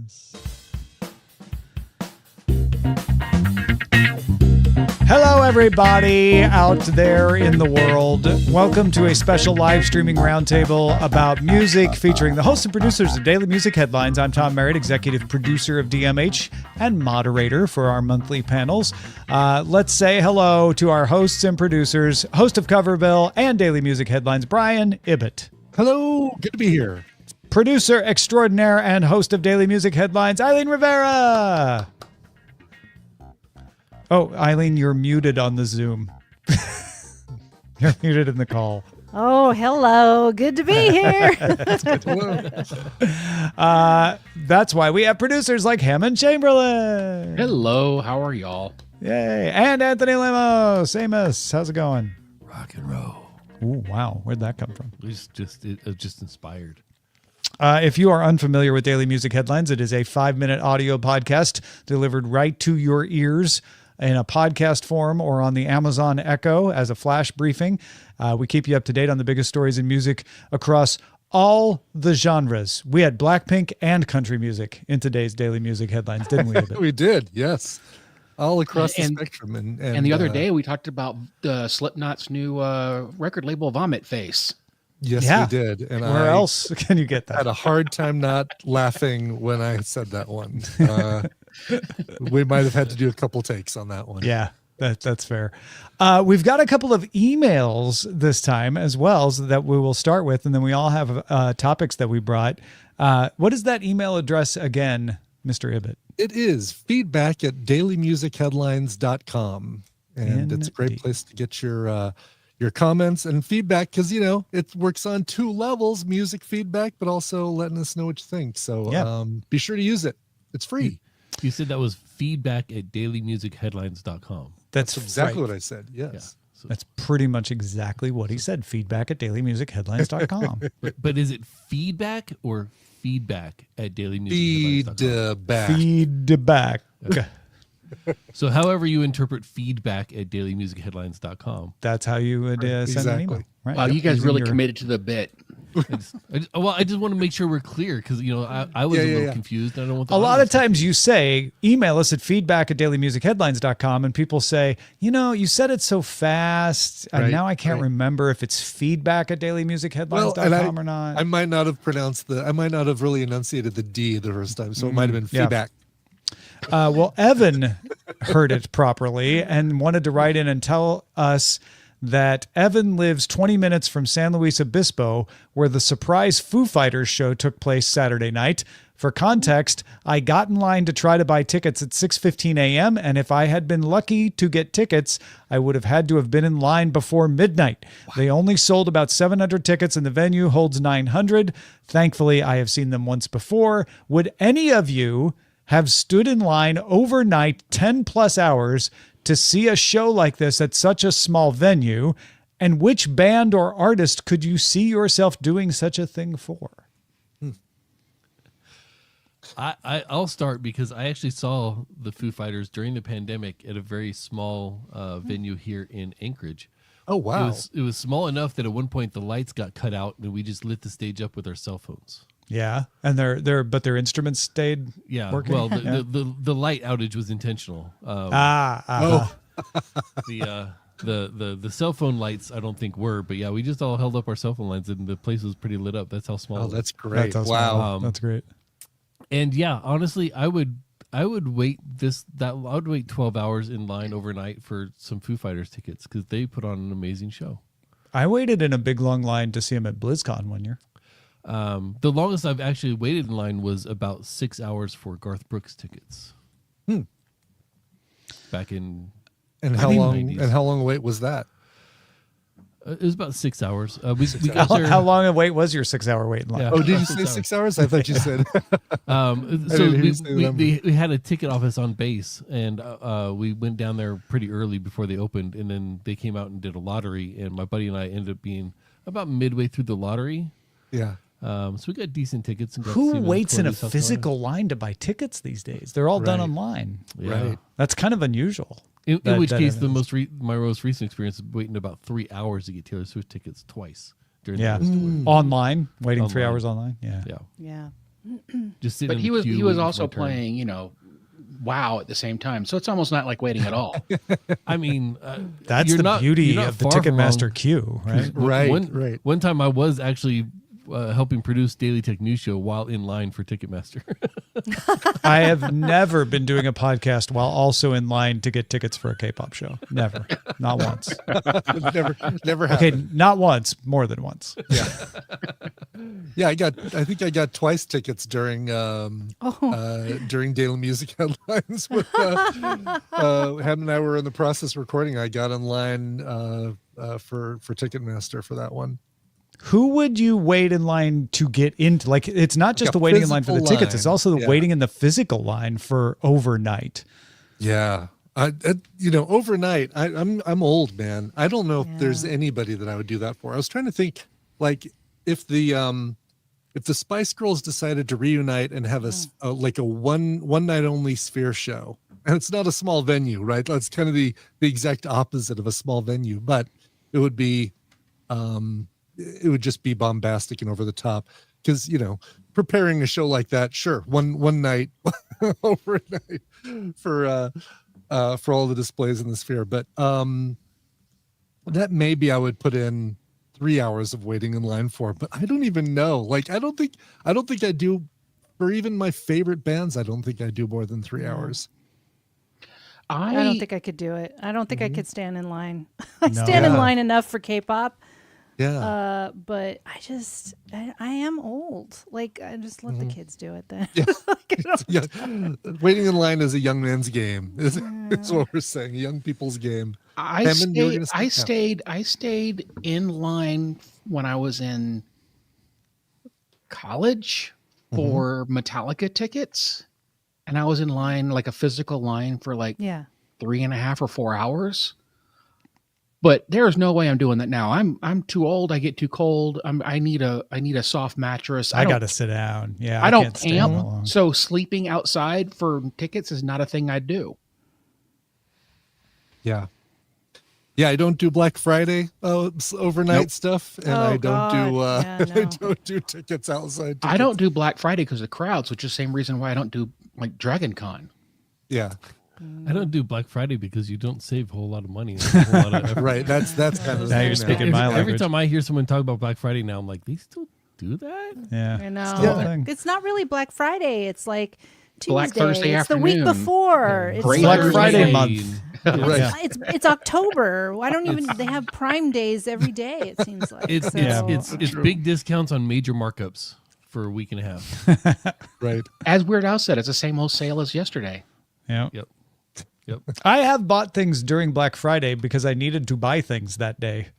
Yes. Hello, everybody out there in the world. Welcome to a special live streaming roundtable about music featuring the hosts and producers of Daily Music Headlines. I'm Tom Merritt, executive producer of DMH and moderator for our monthly panels. Let's say hello to our hosts and producers, host of Coverbill and Daily Music Headlines, Brian Ibbott. Hello, good to be here. Producer extraordinaire and host of Daily Music Headlines, Eileen Rivera. Oh, Eileen, you're muted on the Zoom. You're muted in the call. Oh, hello. Good to be here. That's why we have producers like Hammond Chamberlain. Hello, how are y'all? Yay. And Anthony Lemos. Amos, how's it going? Rock and roll. Ooh, wow. Where'd that come from? It's just inspired. If you are unfamiliar with Daily Music Headlines, it is a 5-minute audio podcast delivered right to your ears in a podcast form or on the Amazon Echo as a flash briefing. We keep you up to date on the biggest stories in music across all the genres. We had Blackpink and country music in today's Daily Music Headlines, didn't we? We did, yes. All across the spectrum. And the other day we talked about Slipknot's new record label, Vomit Face. Yes, Yeah. we did. And Where else can you get I had that? a hard time not laughing when I said that one. We might have had to do a couple takes on that one. Yeah, that's fair. We've got a couple of emails this time as well so that we will start with, and then we all have topics that we brought. What is that email address again, Mr. Ibbott? It is feedback at dailymusicheadlines.com. And it's a great Indeed. place to get your comments and feedback because, you know, it works on two levels, music feedback, but also letting us know what you think. So be sure to use it. It's free. You said that was feedback at dailymusicheadlines.com. That's Exactly right. what I said. Yes. So, That's pretty much exactly what he said. Feedback at dailymusicheadlines.com. but is it feedback or feedback at dailymusicheadlines.com? Feedback. Feedback. Okay. So however you interpret feedback at dailymusicheadlines.com. That's how you would send an Exactly. email. Right? Wow, you guys Using really your- committed to the bit. I just want to make sure we're clear because, you know, I was a little confused. I don't want A lot of times you say, email us at feedback at dailymusicheadlines.com, and people say, you know, you said it so fast, and Right, now I can't right. remember if it's feedback at dailymusicheadlines.com or not. I might not have really enunciated the D the first time, so it might have been yeah. feedback. Well, Evan heard it properly and wanted to write in and tell us that Evan lives 20 minutes from San Luis Obispo, where the surprise Foo Fighters show took place Saturday night. For context, I got in line to try to buy tickets at 6:15 a.m., and if I had been lucky to get tickets, I would have had to have been in line before midnight. They only sold about 700 tickets, and the venue holds 900. Thankfully, I have seen them once before. Would any of you have stood in line overnight 10 plus hours to see a show like this at such a small venue? And which band or artist could you see yourself doing such a thing for? I'll start because I actually saw the Foo Fighters during the pandemic at a very small venue here in Anchorage. Oh, wow. It was small enough that at one point the lights got cut out and we just lit the stage up with our cell phones. Yeah, and their instruments stayed Yeah. working. Well, Yeah. the light outage was intentional. The cell phone lights I don't think were, but yeah, we just all held up our cell phone lines and the place was pretty lit up. That's how small. Oh, it was. that's great. That's Wow. awesome. That's great. And yeah, honestly, I would wait 12 hours in line overnight for some Foo Fighters tickets because they put on an amazing show. I waited in a big long line to see him at BlizzCon one year. The longest I've actually waited in line was about 6 hours for Garth Brooks tickets. Back in And how long? 90s. And how long a wait was that? it was about 6 hours. We got there. How long a wait was your 6-hour wait in line? Yeah. Oh, did you say 6 hours? I thought you said. So didn't hear you say the number. we had a ticket office on base, and we went down there pretty early before they opened, and then they came out and did a lottery, and my buddy and I ended up being about midway through the lottery. Yeah. So we got decent tickets. And got to see Who them waits in a Corby, South physical line to buy tickets these days? They're all done Right. online. Carolina. Yeah. Right. That's kind of unusual. In That- which that case, is. my most recent experience is waiting about 3 hours to get Taylor Swift tickets twice during Yeah. the tour. Online, waiting 3 Online. hours online. Yeah. Yeah. Yeah. Just sitting. But in he the was queue he was waiting for also my turn. playing, WoW at the same time, so it's almost not like waiting at all. I mean, That's you're the not- beauty you're not of the far from Ticketmaster wrong. queue, right? Right. One time I was actually helping produce Daily Tech News Show while in line for Ticketmaster. I have never been doing a podcast while also in line to get tickets for a K-pop show. Never. Not once. Never Okay, happened. not once, more than once. Yeah, I think I got twice tickets during during Daily Music Headlines. With Ham and I were in the process of recording. I got in line for Ticketmaster for that one. Who would you wait in line to get into? Like, it's not just Like a the waiting in line for the physical tickets; it's line. also the Yeah. waiting in the physical line for overnight. Yeah. Overnight, I'm old, man. I don't know if there's anybody that I would do that for. I was trying to think, like, if the Spice Girls decided to reunite and have a one night only Sphere show, and it's not a small venue, right? That's kind of the exact opposite of a small venue, but it would be, it would just be bombastic and over the top. Because preparing a show like that, sure, one night overnight for all the displays in the Sphere, but that maybe I would put in 3 hours of waiting in line for. But I don't even know. Like, I don't think I do for even my favorite bands. I don't think I do more than 3 hours. I don't think I could do it. I don't think I could stand in line. I No. stand in Yeah. line enough for K-pop, Yeah. but I am old. Like, I just let the kids do it then. Yeah. Like, I don't- Yeah. Waiting in line is a young man's game. Is what we're saying. A young people's game. I Hammond, you were gonna I stayed in line when I was in college for Metallica tickets, and I was in line, like a physical line, for like yeah. 3.5 or 4 hours. But there's no way I'm doing that now. I'm too old. I get too cold. I need a soft mattress. I don't- got to sit down. Yeah, I don't can't stand that long. camp, so sleeping outside for tickets is not a thing I do. Yeah. Yeah, I don't do Black Friday overnight Nope. stuff, and Oh, I don't do God. Yeah, I no. don't do tickets outside. I don't do Black Friday because of crowds, which is the same reason why I don't do like Dragon Con. Yeah, I don't do Black Friday because you don't save a whole lot of money. And a whole lot of effort. right. That's kind of Now the you're thing speaking Every, my every language. time I hear someone talk about Black Friday now, I'm like, they still do that? Yeah, I know. Still a thing. It's not really Black Friday. It's like Tuesday. Black Thursday it's the week afternoon. before. It's Great Black Thursday. Friday month. Right. Yeah. It's October. Why don't even they have Prime days every day? It seems like It's So- it's big discounts on major markups for a week and a half. Right. As Weird Al said, it's the same old sale as yesterday. Yeah. Yep. I have bought things during Black Friday because I needed to buy things that day,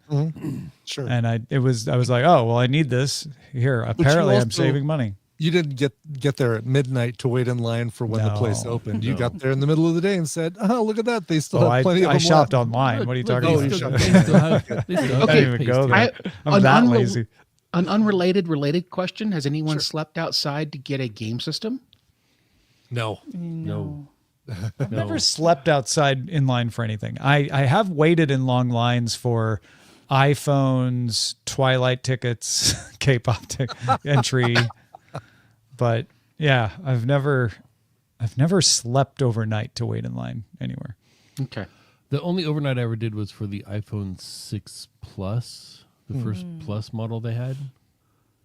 Sure. and I was like, oh well, I need this here. Apparently, I'm also- saving money. You didn't get there at midnight to wait in line for when the place No, opened. You got there in the middle of the day and said, "Oh, look at that! They still Oh, have plenty of I them shopped left." online. What are you Look, talking Oh, they about? you still- shopped. they still have I didn't even paste go it. there. I'm an that unrel- lazy. An related question: has anyone slept outside to get a game system? No. No. I've never slept outside in line for anything. I have waited in long lines for iPhones, Twilight tickets, K-pop entry, but yeah, I've never slept overnight to wait in line anywhere. Okay. The only overnight I ever did was for the iPhone 6 Plus, the first Plus model they had.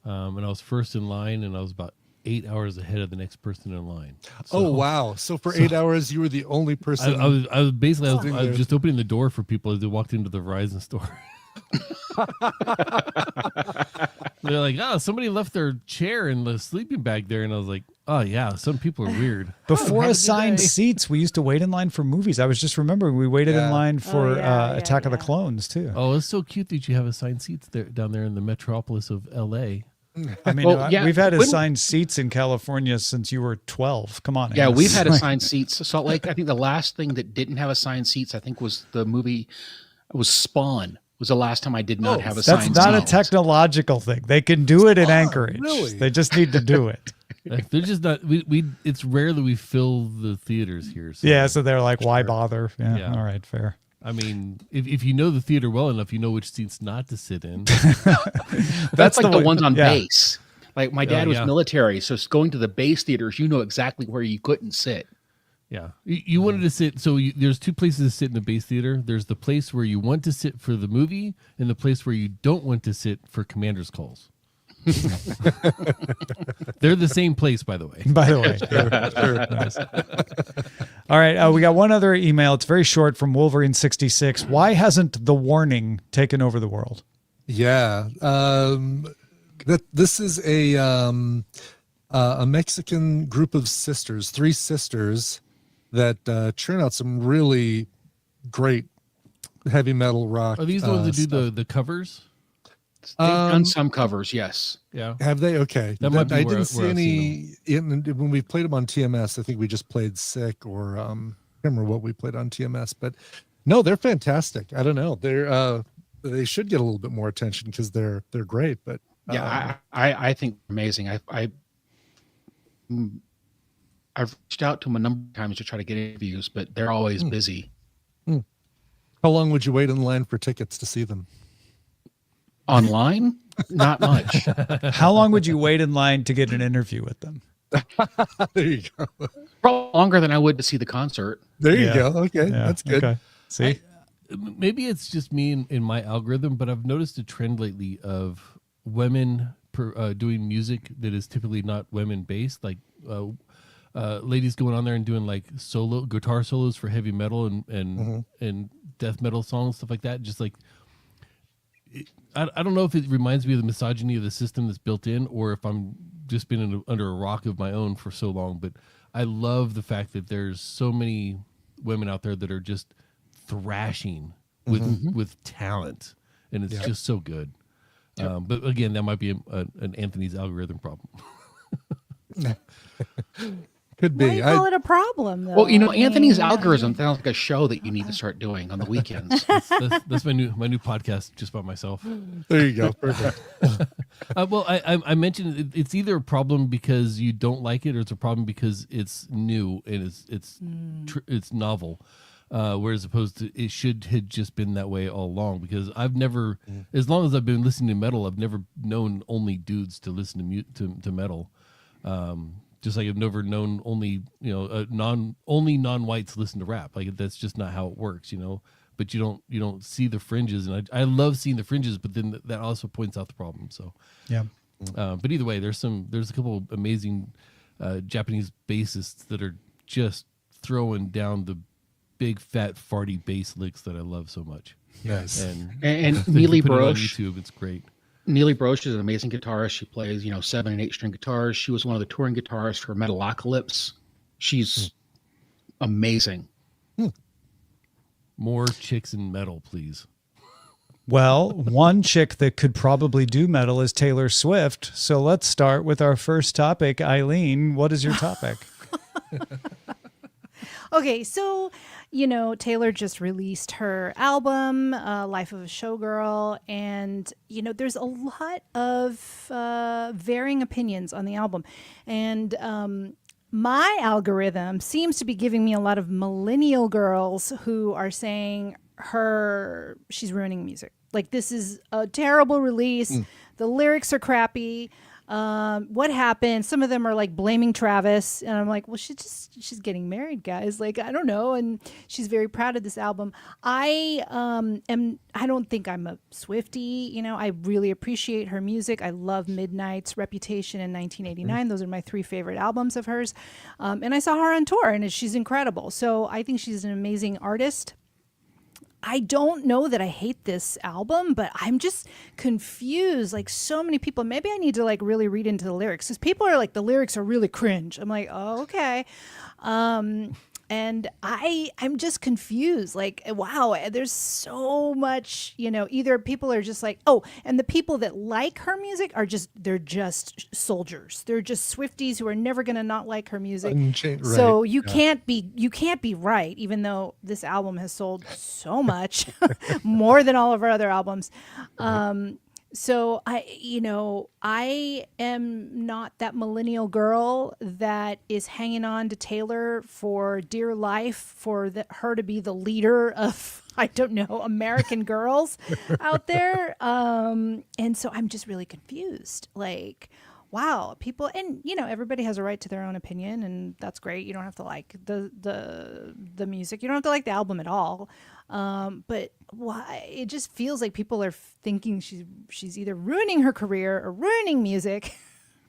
And I was first in line, and I was about 8 hours ahead of the next person in line. Oh wow! So for 8 hours, you were the only person. I was basically I Sitting was there. just opening the door for people as they walked into the Verizon store. They're like, oh, somebody left their chair and the sleeping bag there, and I was like, oh yeah, some people are weird. Before have a good assigned day. seats, we used to wait in line for movies. I was just remembering we waited Yeah. in line for yeah, Attack of the yeah. Clones too. Oh, it's so cute that you have assigned seats there down there in the metropolis of LA. I mean, Well, yeah, we've had when- assigned seats in California since you were 12. Come on. Yeah, Amos. we've had assigned seats. Salt Lake. I think the last thing that didn't have assigned seats, I think, was the movie. Was Spawn. Was the last time I did not have That's assigned not a seats. technological thing. They can do it in Anchorage. really? They just need to do it. Like, they're just not. We it's rare that we fill the theaters here. So, Yeah, so they're like, why bother? Yeah, Yeah. all right, fair. I mean, if you know the theater well enough, you know which seats not to sit in. That's like the way- ones on yeah. base. Like my dad was yeah. military, so going to the base theaters, you know exactly where you couldn't sit. Yeah, you wanted to sit. So there's two places to sit in the base theater. There's the place where you want to sit for the movie, and the place where you don't want to sit for commander's calls. They're the same place, by the way. By the way. All right. We got one other email. It's very short from Wolverine66. Why hasn't The Warning taken over the world? Yeah. This is a Mexican group of sisters, 3 sisters that churn out some really great heavy metal rock. Are these the ones that do the covers? They've done some covers, yes. Yeah. Have they? Okay. That might be I where- didn't see where I've any when we played them on TMS. I think we just played Sick or I can't remember what we played on TMS, but no, they're fantastic. I don't know. They should get a little bit more attention because they're great. But Yeah, I think amazing. I've reached out to them a number of times to try to get interviews, but they're always busy. how long would you wait in line for tickets to see them? Online, not much. How long would you wait in line to get an interview with them? There you go. Probably longer than I would to see the concert. There you Yeah. go. Okay, Yeah, that's good. Okay. See? Maybe it's just me in my algorithm, but I've noticed a trend lately of women doing music that is typically not women based, like ladies going on there and doing like guitar solos for heavy metal and death metal songs, stuff like that. Just like I don't know if it reminds me of the misogyny of the system that's built in, or if I'm just been under a rock of my own for so long. But I love the fact that there's so many women out there that are just thrashing with talent, and it's just so good. But again, that might be an Anthony's algorithm problem. Could Why be. call it a problem, though? Well, I Anthony's mean, algorithm sounds like a show that you need to start doing on the weekends. That's my new podcast just by myself. There you go. Perfect. Well, I mentioned it's either a problem because you don't like it, or it's a problem because it's new and it's novel. Whereas opposed to it should have just been that way all along. Because I've never, as long as I've been listening to metal, I've never known only dudes to listen to metal. Just like I've never known only non-whites listen to rap. Like that's just not how it works, But you don't see the fringes, and I love seeing the fringes, but then that also points out the problem. So Yeah. but either way, there's a couple of amazing Japanese bassists that are just throwing down the big fat farty bass licks that I love so much. Nice. And if you Neely put it on Broche. YouTube, it's great. Neely Broche is an amazing guitarist. She plays, 7 and 8 string guitars. She was one of the touring guitarists for Metalocalypse. She's amazing. More chicks in metal, please. Well, one chick that could probably do metal is Taylor Swift. So let's start with our first topic. Eileen, what is your topic? Okay, so, Taylor just released her album, Life of a Showgirl, and, there's a lot of varying opinions on the album. And my algorithm seems to be giving me a lot of millennial girls who are saying she's ruining music. Like, this is a terrible release. The lyrics are crappy. What happened? Some of them are like blaming Travis, and I'm like, well, she's getting married, guys. Like, I don't know. And she's very proud of this album. I don't think I'm a Swiftie. I really appreciate her music. I love Midnight's Reputation in 1989. Those are my 3 favorite albums of hers. And I saw her on tour, and she's incredible. So I think she's an amazing artist. I don't know that I hate this album, but I'm just confused. Like, so many people, maybe I need to like really read into the lyrics, because people are like, the lyrics are really cringe. I'm like, oh, okay. And I'm just confused. Like, wow, there's so much, either people are just like, oh, and the people that like her music they're just soldiers. They're just Swifties who are never going to not like her music. So you can't be right, even though this album has sold so much, more than all of our other albums. So I am not that millennial girl that is hanging on to Taylor for dear life, for her to be the leader of, I don't know, American girls out there. And so I'm just really confused. Like, wow, people, and everybody has a right to their own opinion, and that's great. You don't have to like the music. You don't have to like the album at all. But why? It just feels like people are thinking she's either ruining her career or ruining music.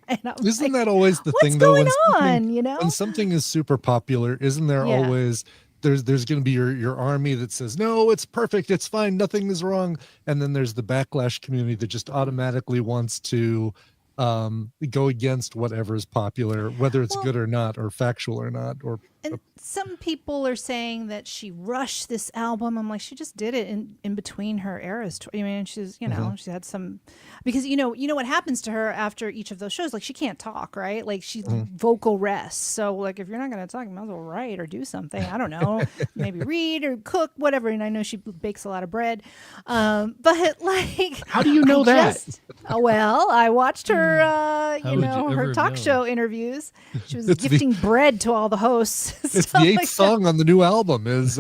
And isn't that always the what's thing though? Going on, when something is super popular, isn't there Yeah. always there's going to be your army that says no, it's perfect, it's fine, nothing is wrong, and then there's the backlash community that just automatically wants to go against whatever is popular, whether it's good or not, or factual or not, or And some people are saying that she rushed this album. I'm like, she just did it in between her eras. I mean, she's, she had some, because you know what happens to her after each of those shows. Like, she can't talk, right? Like, she's vocal rest. So, like, if you're not going to talk, you might as well write or do something. I don't know, maybe read or cook, whatever. And I know she bakes a lot of bread. But like, How do you know that? Well, I watched her, How would you ever her talk know? show interviews. She was It's the- gifting bread to all the hosts. it's stuff the 8th like that. song on the new album is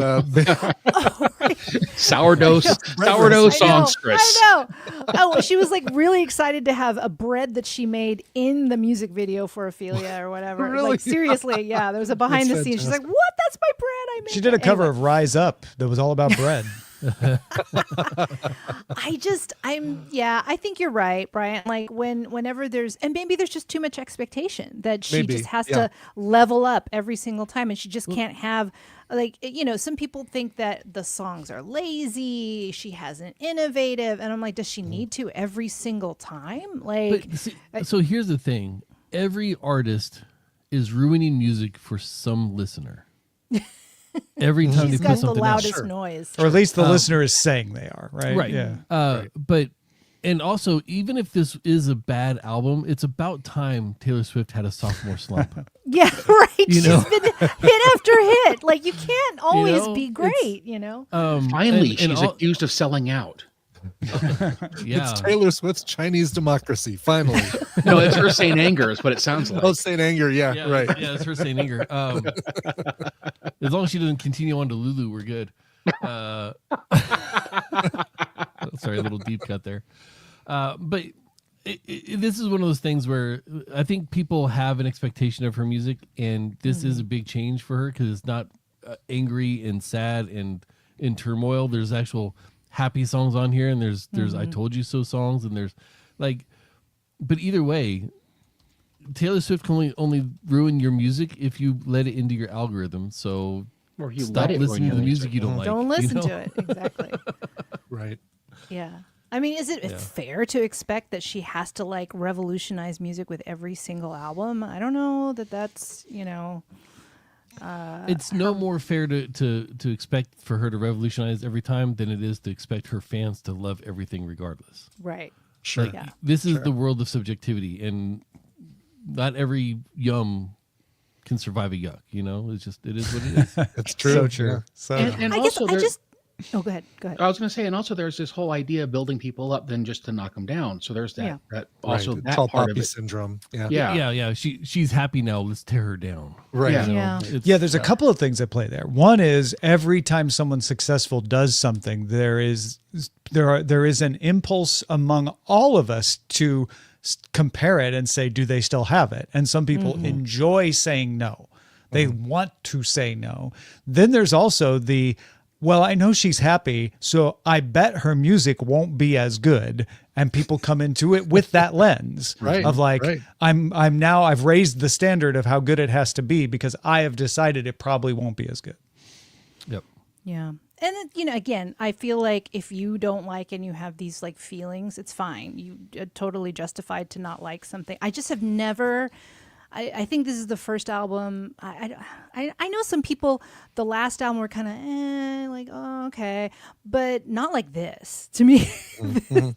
Sourdough I songstress. know. Oh, she was like really excited to have a bread that she made in the music video for Ophelia or whatever. Really? Like seriously, yeah. There was a behind the That's scenes. She's like, fantastic. "What? That's my bread I made." She did a cover Anyway, of Rise Up that was all about bread. I think you're right, Brian. Like whenever there's, and maybe there's just too much expectation that she Maybe, just has yeah. to level up every single time, and she just can't have, like, some people think that the songs are lazy, she hasn't innovative, and I'm like, does she need to every single time? Like, But see, so here's the thing: every artist is ruining music for some listener. Every time she's they got put the something out. loudest noise. Or at least the listener is saying they are, right? Right. Yeah. But and also, even if this is a bad album, it's about time Taylor Swift had a sophomore slump. Yeah, right. She's know? been hit after hit. Like, you can't always know, be great, Finally, and she's all- accused of selling out. Yeah. it's Taylor Swift's Chinese democracy. Finally, No, it's her saying anger is what it sounds like. oh, Saint Anger, yeah, right. Yeah, that's her saying anger. As long as she doesn't continue on to Lulu, we're good. Sorry, a little deep cut there. But this is one of those things where I think people have an expectation of her music, and this is a big change for her because it's not angry and sad and in turmoil. There's actual happy songs on here, and there's I Told You So songs, and there's like, but either way, Taylor Swift can only ruin your music if you let it into your algorithm. So Or you stop let it listening to the ruin your music you don't like. Don't you listen know? to it. Exactly. Right. Yeah. I mean, is it fair to expect that she has to like revolutionize music with every single album? I don't know that that's, It's no more fair to expect for her to revolutionize every time than it is to expect her fans to love everything regardless. right. Sure. Like, Yeah. this is the world of subjectivity, and not every yum can survive a yuck. It is what it is. It's true. So true. Yeah. So And I guess also, oh, go ahead. Go ahead. I was going to say, and also there's this whole idea of building people up than just to knock them down. So there's that. Yeah. That Right. also It's that tall part of poppy it. syndrome. Yeah. Yeah. Yeah. She's happy now. Let's tear her down. Right. Yeah. Yeah. It's- yeah, there's a couple of things at play there. One is every time someone successful does something, there is an impulse among all of us to compare it and say, do they still have it? And some people enjoy saying no. They want to say no. Then there's also well, I know she's happy, so I bet her music won't be as good. And people come into it with that lens Right, of like, right. I've raised the standard of how good it has to be because I have decided it probably won't be as good. Yep. Yeah. And then, again, I feel like if you don't like and you have these like feelings, it's fine. You are totally justified to not like something. I just have never. I think this is the first album. I know some people, the last album were kind of like, oh, okay, but not like this. To me,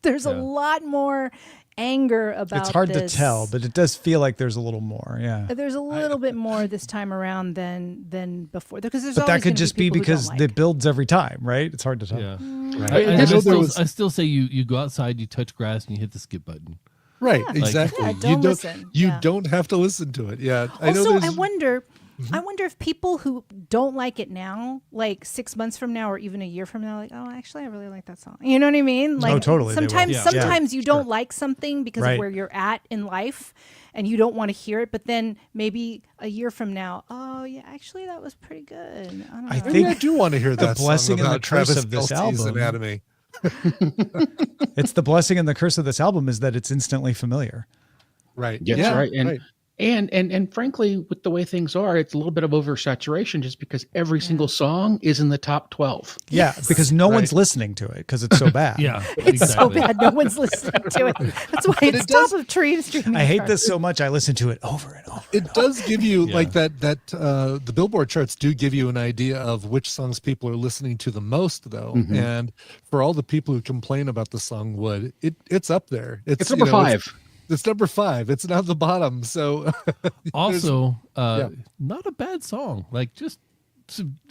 there's a lot more anger about. It's hard this. to tell, but it does feel like there's a little more. Yeah. There's a little bit more this time around than before, because there's But that always could gonna just be people who don't because like. it builds every time, right? It's hard to tell. Yeah. Right. I still say you go outside, you touch grass, and you hit the skip button. Right. Exactly. Yeah, don't listen. You Yeah. don't have to listen to it. Yeah. I know Also, there's I wonder, I wonder if people who don't like it now, like 6 months from now or even a year from now, like, oh, actually, I really like that song. You know what I mean? Like, totally, they will. Sometimes, Yeah. sometimes you don't like something because Right. of where you're at in life, and you don't want to hear it. But then maybe a year from now, oh yeah, actually, that was pretty good. I don't know. I Maybe I think do want to hear that blessing song and the about curse Travis of this Kelce's album- Anatomy. it's the blessing and the curse of this album is that it's instantly familiar. Right. Yes, Yeah, right. And frankly, with the way things are, it's a little bit of oversaturation just because every single song is in the top 12. Yeah, because no Right. one's listening to it because it's so bad. Yeah, It's so exactly. bad, no one's listening to it. That's why it's it does- top of tree streaming. I hate charts. this so much. I listen to it over and over. It does give you Yeah. like that the Billboard charts do give you an idea of which songs people are listening to the most though. And for all the people who complain about the song Wood, it's up there. It's number 5. It's number 5. It's not the bottom. So Also, yeah. not a bad song. Like, just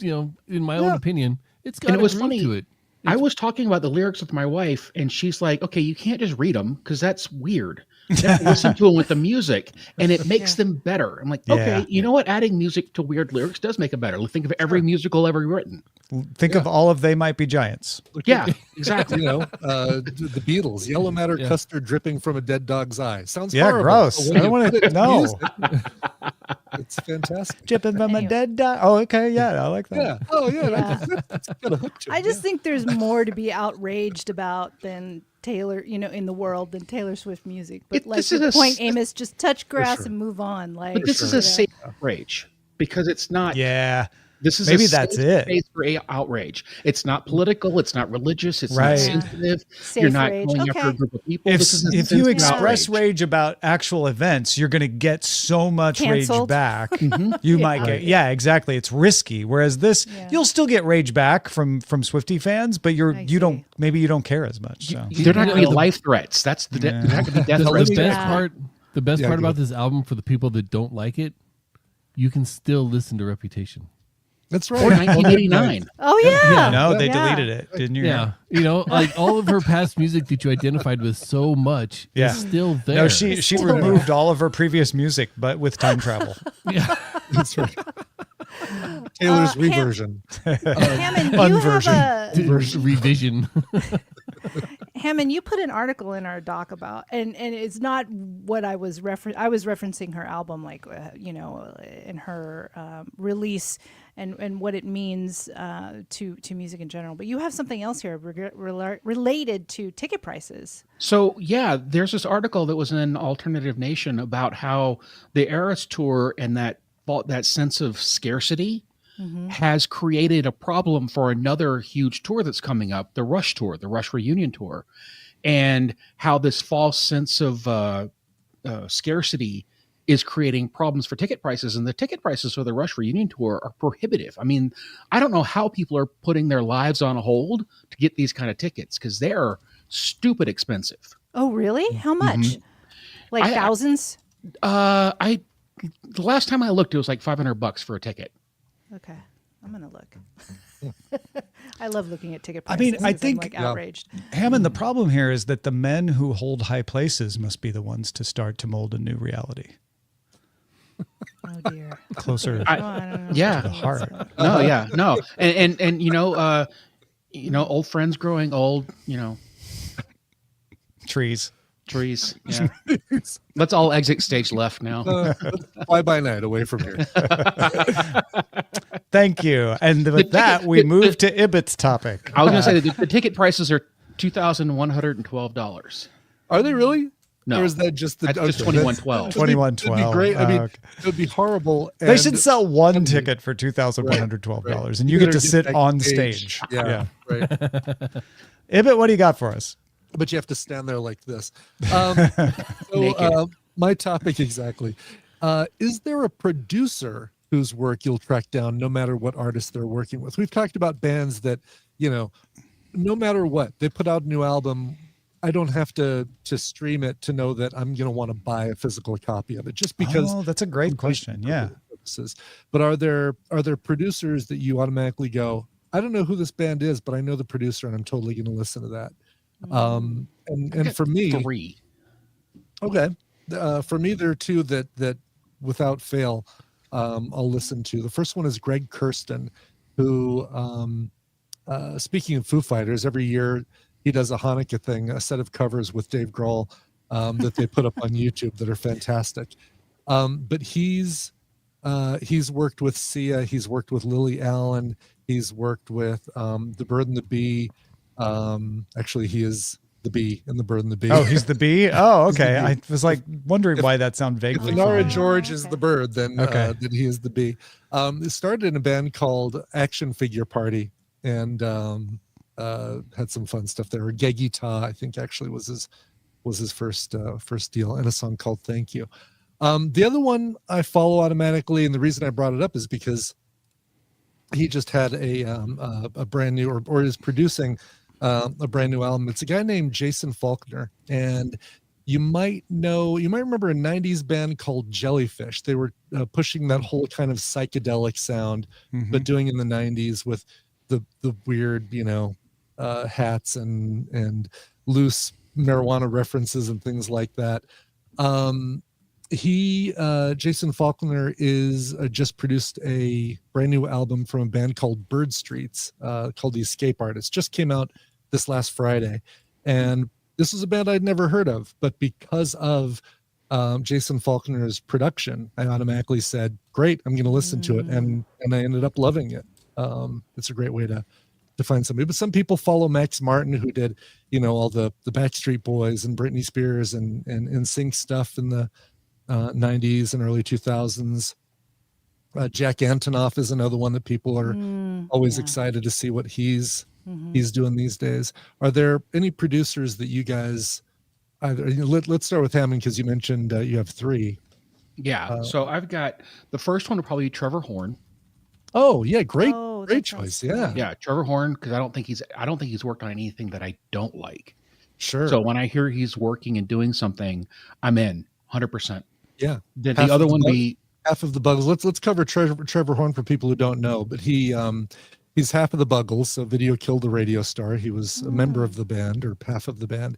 in my own opinion, it's got And it a was groove funny. to it. I was talking about the lyrics with my wife, and she's like, okay, you can't just read them because that's weird. You have to listen to them with the music, and it makes them better. I'm like, okay, Yeah. you know what? Adding music to weird lyrics does make it better. Think of every musical ever written. Think of all of They Might Be Giants. Yeah, exactly. the Beatles, yellow matter custard dripping from a dead dog's eye. Sounds Yeah, horrible. gross. But when I don't you want put to it in know. music, it's fantastic. Chipping from a Anyway. dead dog. Oh, okay. Yeah, I like that. Yeah. Oh yeah. Yeah. That's got a hook to it. I just think there's more to be outraged about than Taylor, in the world than Taylor Swift music. But like this is your a point, s- Amos, just touch grass sure. and move on. Like, But this is a safe outrage because it's not. Yeah. This is Maybe a that's safe it. space for outrage. It's not political. It's not religious. It's Right. not sensitive. Safe You're not rage. going after Okay. a group of people. If, This is a if you sensitive express outrage. rage about actual events, you're going to get so much Canceled. rage back. You might get, yeah, exactly. It's risky. Whereas this, Yeah. you'll still get rage back from Swiftie fans, but I you don't, see. maybe you don't care as much. So they're not going to be life threats. That's the they're not going to be death The threats. best Yeah. part, the best Yeah, part go about ahead. this album for the people that don't like it, you can still listen to Reputation. That's Or right. 1989. Oh yeah. no, they Yeah. deleted it, didn't you? Yeah, like all of her past music that you identified with so much Yeah. is still there. No, she removed all of her previous music, but with time travel. Yeah. That's right. Taylor's Ham- reversion. Hammond, you Unversion. have a Revision. Hammond, you put an article in our doc about, and it's not what I was referencing her album, like in her release and what it means to music in general. But you have something else here related to ticket prices. So yeah, there's this article that was in Alternative Nation about how the Eras tour and that sense of scarcity has created a problem for another huge tour that's coming up, the Rush tour, the Rush reunion tour, and how this false sense of scarcity is creating problems for ticket prices. And the ticket prices for the Rush reunion tour are prohibitive. I mean, I don't know how people are putting their lives on hold to get these kind of tickets because they're stupid expensive. Oh, really? How much? Like I- thousands? The last time I looked, it was like $500 for a ticket. Okay, I'm gonna look. I love looking at ticket I prices. mean, I 'cause I'm, think- like Yeah. outraged. Hammond, the problem here is that the men who hold high places must be the ones to start to mold a new reality. Oh dear. Closer Oh, I don't know. Yeah. to the heart. No, yeah, no, and old friends growing old, Trees. trees. Yeah. Let's all exit stage left now. Let's fly by night away from here. Thank you. And with that, we move to Ibbott's topic. I was going to say that the ticket prices are $2,112. Are they really? No. Or is that just the That's just okay, 2112. that'd be- that'd 2112. be great. I mean, Okay. it would be horrible. They and- should sell one ticket for $2,112, and you get gotta to sit backstage. on stage. Yeah, right. Ibbott, what do you got for us? But you have to stand there like this. Naked. My topic exactly. Is there a producer whose work you'll track down no matter what artist they're working with? We've talked about bands that, no matter what, they put out a new album, I don't have to stream it to know that I'm going to want to buy a physical copy of it just because. Oh, that's a great question. Yeah. Purposes. But are there producers that you automatically go, I don't know who this band is, but I know the producer and I'm totally going to listen to that. And for me, 3. okay. For me, there are two that without fail, I'll listen to. The first one is Greg Kurstin, who, speaking of Foo Fighters, every year he does a Hanukkah thing, a set of covers with Dave Grohl that they put up on YouTube that are fantastic. But he's worked with Sia, he's worked with Lily Allen, he's worked with The Bird and the Bee. Actually, he is the bee in The Bird and the Bee. Oh, he's the bee. Oh, okay. the bee. I was like wondering why that sounded If vaguely Nora familiar. George is the bird, then Okay. then he is the bee. It started in a band called Action Figure Party, and had some fun stuff there. Geggy Ta, I think, actually was his first deal, and a song called Thank You. The other one I follow automatically, and the reason I brought it up is because he just had a brand new, or is producing a brand new album. It's a guy named Jason Faulkner, and you might remember a 90s band called Jellyfish. They were pushing that whole kind of psychedelic sound, but doing in the 90s with the weird, hats and loose marijuana references and things like that. Jason Faulkner is just produced a brand new album from a band called Bird Streets, called The Escape Artists. Just came out this last Friday, and this is a band I'd never heard of, but because of Jason Faulkner's production, I automatically said, great, I'm going to listen to it. And I ended up loving it. It's a great way to find somebody. But some people follow Max Martin, who did, all the Backstreet Boys and Britney Spears and NSYNC stuff in the 90s and early 2000s. Jack Antonoff is another one that people are always excited to see what he's doing these days. Are there any producers that you guys let's start with Hammond, because you mentioned you have three. Yeah. So I've got the first one will probably be Trevor Horn. Oh yeah, great that choice. sounds Yeah, Yeah, Trevor Horn, because I don't think he's worked on anything that I don't like. sure. So when I hear he's working and doing something, I'm in 100%. Yeah, Then Half the other of the one bug- be half of the Buggles. Let's cover Trevor Horn for people who don't know, but he's half of the Buggles. So Video Killed the Radio Star. He was a member of the band, or half of the band.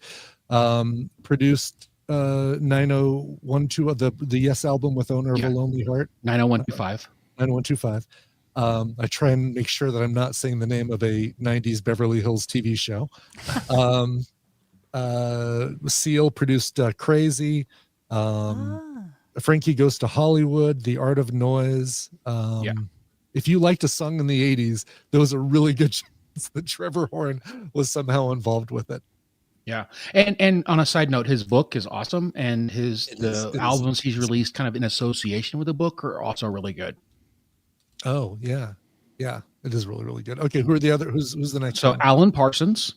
Produced 9012, the Yes album with Owner of Yeah. a Lonely Heart. 90125. 9125. I try and make sure that I'm not saying the name of a 90s Beverly Hills TV show. Seal produced Crazy. Frankie Goes to Hollywood, The Art of Noise. If you liked a song in the 80s, there was a really good chance that Trevor Horn was somehow involved with it. Yeah. And on a side note, his book is awesome, and It is. the albums he's released kind of in association with the book are also really good. Oh, yeah. Yeah, it is really, really good. Okay, who's the next So one? Alan Parsons,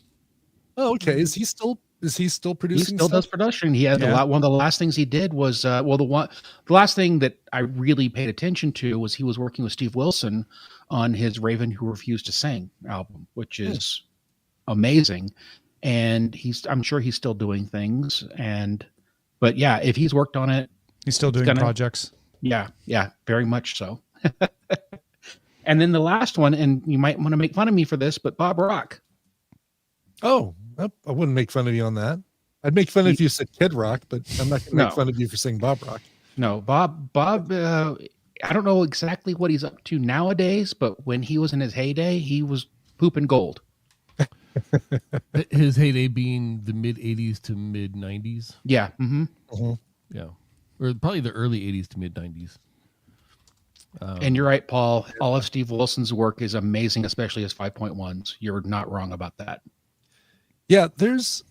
Oh, okay. Is he still he producing still does stuff? production. He had one of the last things he did was the last thing that I really paid attention to was he was working with Steve Wilson on his Raven Who Refused to Sing album, which is amazing. And I'm sure he's still doing things. But yeah, if he's worked on it, He's still doing projects. yeah, very much so. And then the last one, and you might want to make fun of me for this, but Bob Rock. Oh, I wouldn't make fun of you on that. I'd make fun if you said Kid Rock, but I'm not going to make fun of you for saying Bob Rock. No, Bob, I don't know exactly what he's up to nowadays, but when he was in his heyday, he was pooping gold. His heyday being the mid 80s to mid 90s. Yeah. Yeah. Or probably the early 80s to mid 90s. And you're right, Paul. All of Steve Wilson's work is amazing, especially his 5.1s. You're not wrong about that. Yeah, there's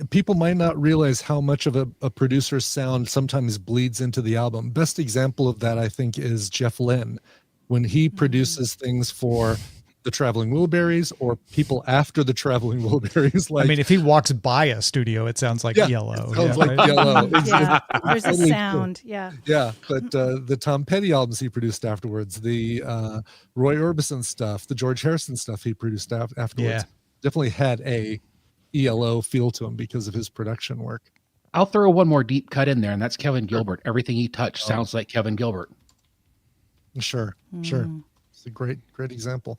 people might not realize how much of a producer's sound sometimes bleeds into the album. Best example of that, I think, is Jeff Lynne, when he produces things for the Traveling Wilburys or people after the Traveling Wilburys. I mean, if he walks by a studio, it sounds like Yellow. It sounds like Yellow. Yeah, there's a Totally sound. Yeah. Yeah, but the Tom Petty albums he produced afterwards, the Roy Orbison stuff, the George Harrison stuff he produced afterwards, definitely had a ELO feel to him because of his production work. I'll throw one more deep cut in there, and that's Kevin Gilbert. Everything he touched sounds like Kevin Gilbert. Sure. It's a great example.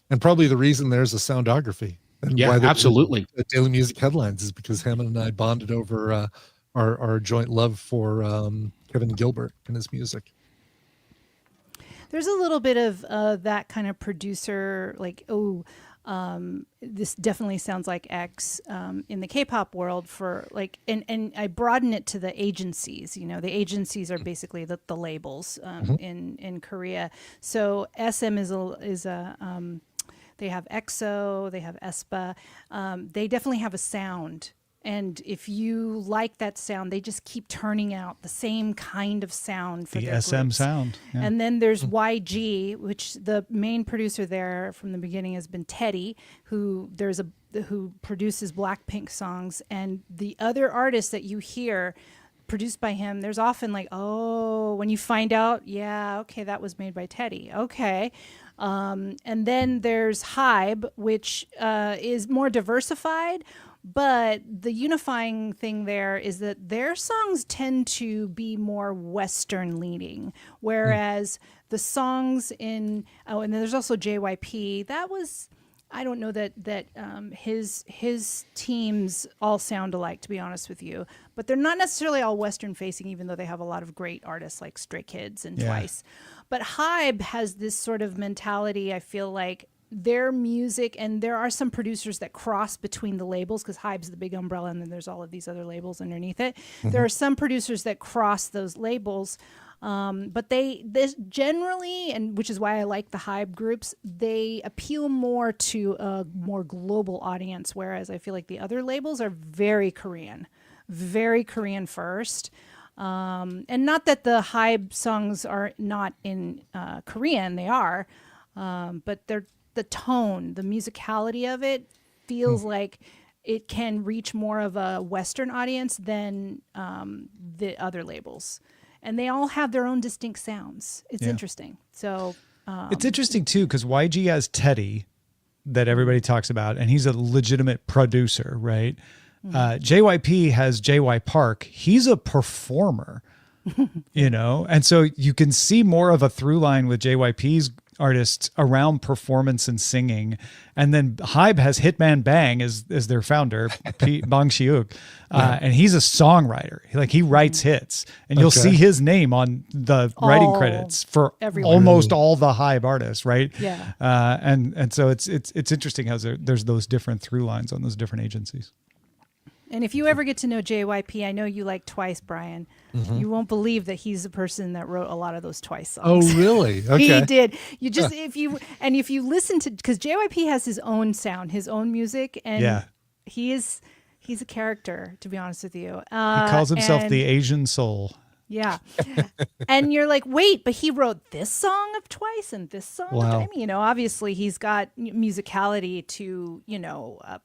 And probably the reason there's a soundography. And Yeah, there's absolutely. Daily Music Headlines is because Hammond and I bonded over our joint love for Kevin Gilbert and his music. There's a little bit of that kind of producer, like, this definitely sounds like X in the K-pop world for like, and I broaden it to the agencies. You know, the agencies are basically the labels in Korea. So SM is a they have EXO, they have aespa. They definitely have a sound. And if you like that sound, they just keep turning out the same kind of sound for The their SM groups. sound. Yeah. And then there's YG, which the main producer there from the beginning has been Teddy, who produces Blackpink songs. And the other artists that you hear produced by him, there's often like, oh, when you find out, yeah, okay, that was made by Teddy. Okay. And then there's Hybe, which is more diversified. But the unifying thing there is that their songs tend to be more Western leaning, whereas the songs and then there's also JYP. That was, I don't know that his teams all sound alike, to be honest with you, but they're not necessarily all Western facing, even though they have a lot of great artists like Stray Kids and Twice. But Hybe has this sort of mentality, I feel like, their music, and there are some producers that cross between the labels because Hybe's the big umbrella and then there's all of these other labels underneath it. There are some producers that cross those labels, but this generally, and which is why I like the Hybe groups, they appeal more to a more global audience, whereas I feel like the other labels are very Korean first. And not that the Hybe songs are not in Korean, they are, but the tone, the musicality of it feels like it can reach more of a Western audience than the other labels. And they all have their own distinct sounds. It's interesting. So it's interesting too, because YG has Teddy that everybody talks about, and he's a legitimate producer, right? JYP has JY Park. He's a performer, you know? And so you can see more of a through line with JYP's artists around performance and singing. And then Hybe has Hitman Bang as their founder, Bang Shiuk. And he's a songwriter. He writes hits, and you'll see his name on the writing credits for almost all the Hybe artists. Right. Yeah. And so it's interesting how there's those different through lines on those different agencies. And if you ever get to know JYP, I know you like Twice, Brian. You won't believe that he's the person that wrote a lot of those Twice songs. Oh, really? Okay. He did. You just if you listen to, because JYP has his own sound, his own music, and he's a character, to be honest with you. He calls himself the Asian Soul. Yeah. And you're like, wait, but he wrote this song of Twice and this song Wow. of, you know, obviously he's got musicality to,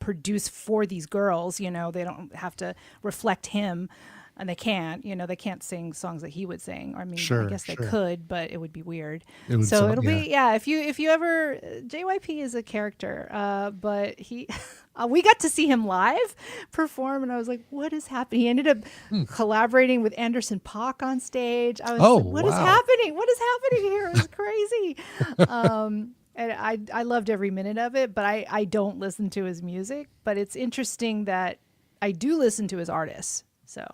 produce for these girls, they don't have to reflect him, and they can't sing songs that he would sing. I mean, I guess they could, but it would be weird. It'll be, if you ever, JYP is a character, but he, we got to see him live perform, and I was like, what is happening? He ended up collaborating with Anderson .Paak on stage. I was like, what is happening? What is happening here? It's crazy. And I loved every minute of it, but I don't listen to his music, but it's interesting that I do listen to his artists. So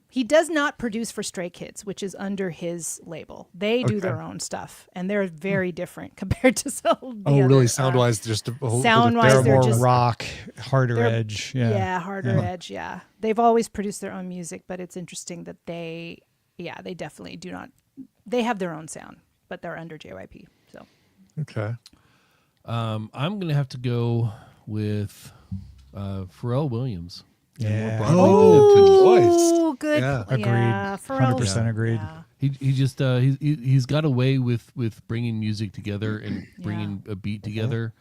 he does not produce for Stray Kids, which is under his label. They do their own stuff, and they're very different compared to some of the other, really? Sound-wise, just a whole sound-wise, They're more just rock, harder edge. Yeah, harder edge. Yeah, they've always produced their own music, but it's interesting that they definitely do not. They have their own sound, but they're under JYP. So Okay. I'm going to have to go with Pharrell Williams. Yeah. Oh, good. Yeah. Agreed. Yeah, 100% agreed. Yeah. He just he's got a way with bringing music together and bringing a beat together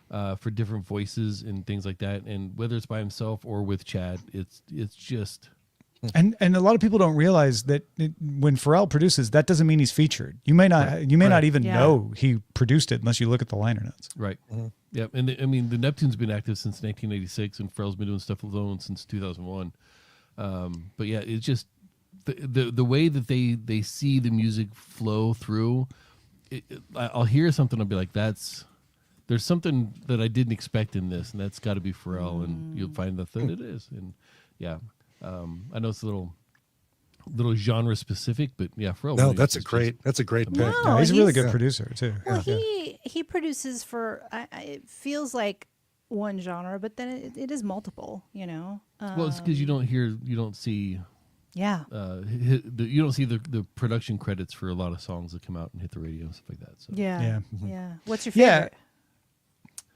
for different voices and things like that. And whether it's by himself or with Chad, it's just. And a lot of people don't realize that when Pharrell produces, that doesn't mean he's featured. You may not not even know he produced it unless you look at the liner notes. Right. Yep. And the Neptune's been active since 1986, and Pharrell's been doing stuff alone since 2001. But yeah, it's just the way that they see the music flow through. I'll hear something, I'll be like, there's something that I didn't expect in this, and that's got to be Pharrell, and you'll find that it is. And yeah. I know it's a little little genre specific, but yeah, Pharrell No, Williams that's a is just- great pick. No. No, he's a really he's- good producer too. Well, Yeah. he produces for. It feels like one genre, but then it is multiple. You know. Well, it's because you don't see Yeah. you don't see the production credits for a lot of songs that come out and hit the radio and stuff like that. So Yeah. Yeah. Yeah. What's your Yeah. favorite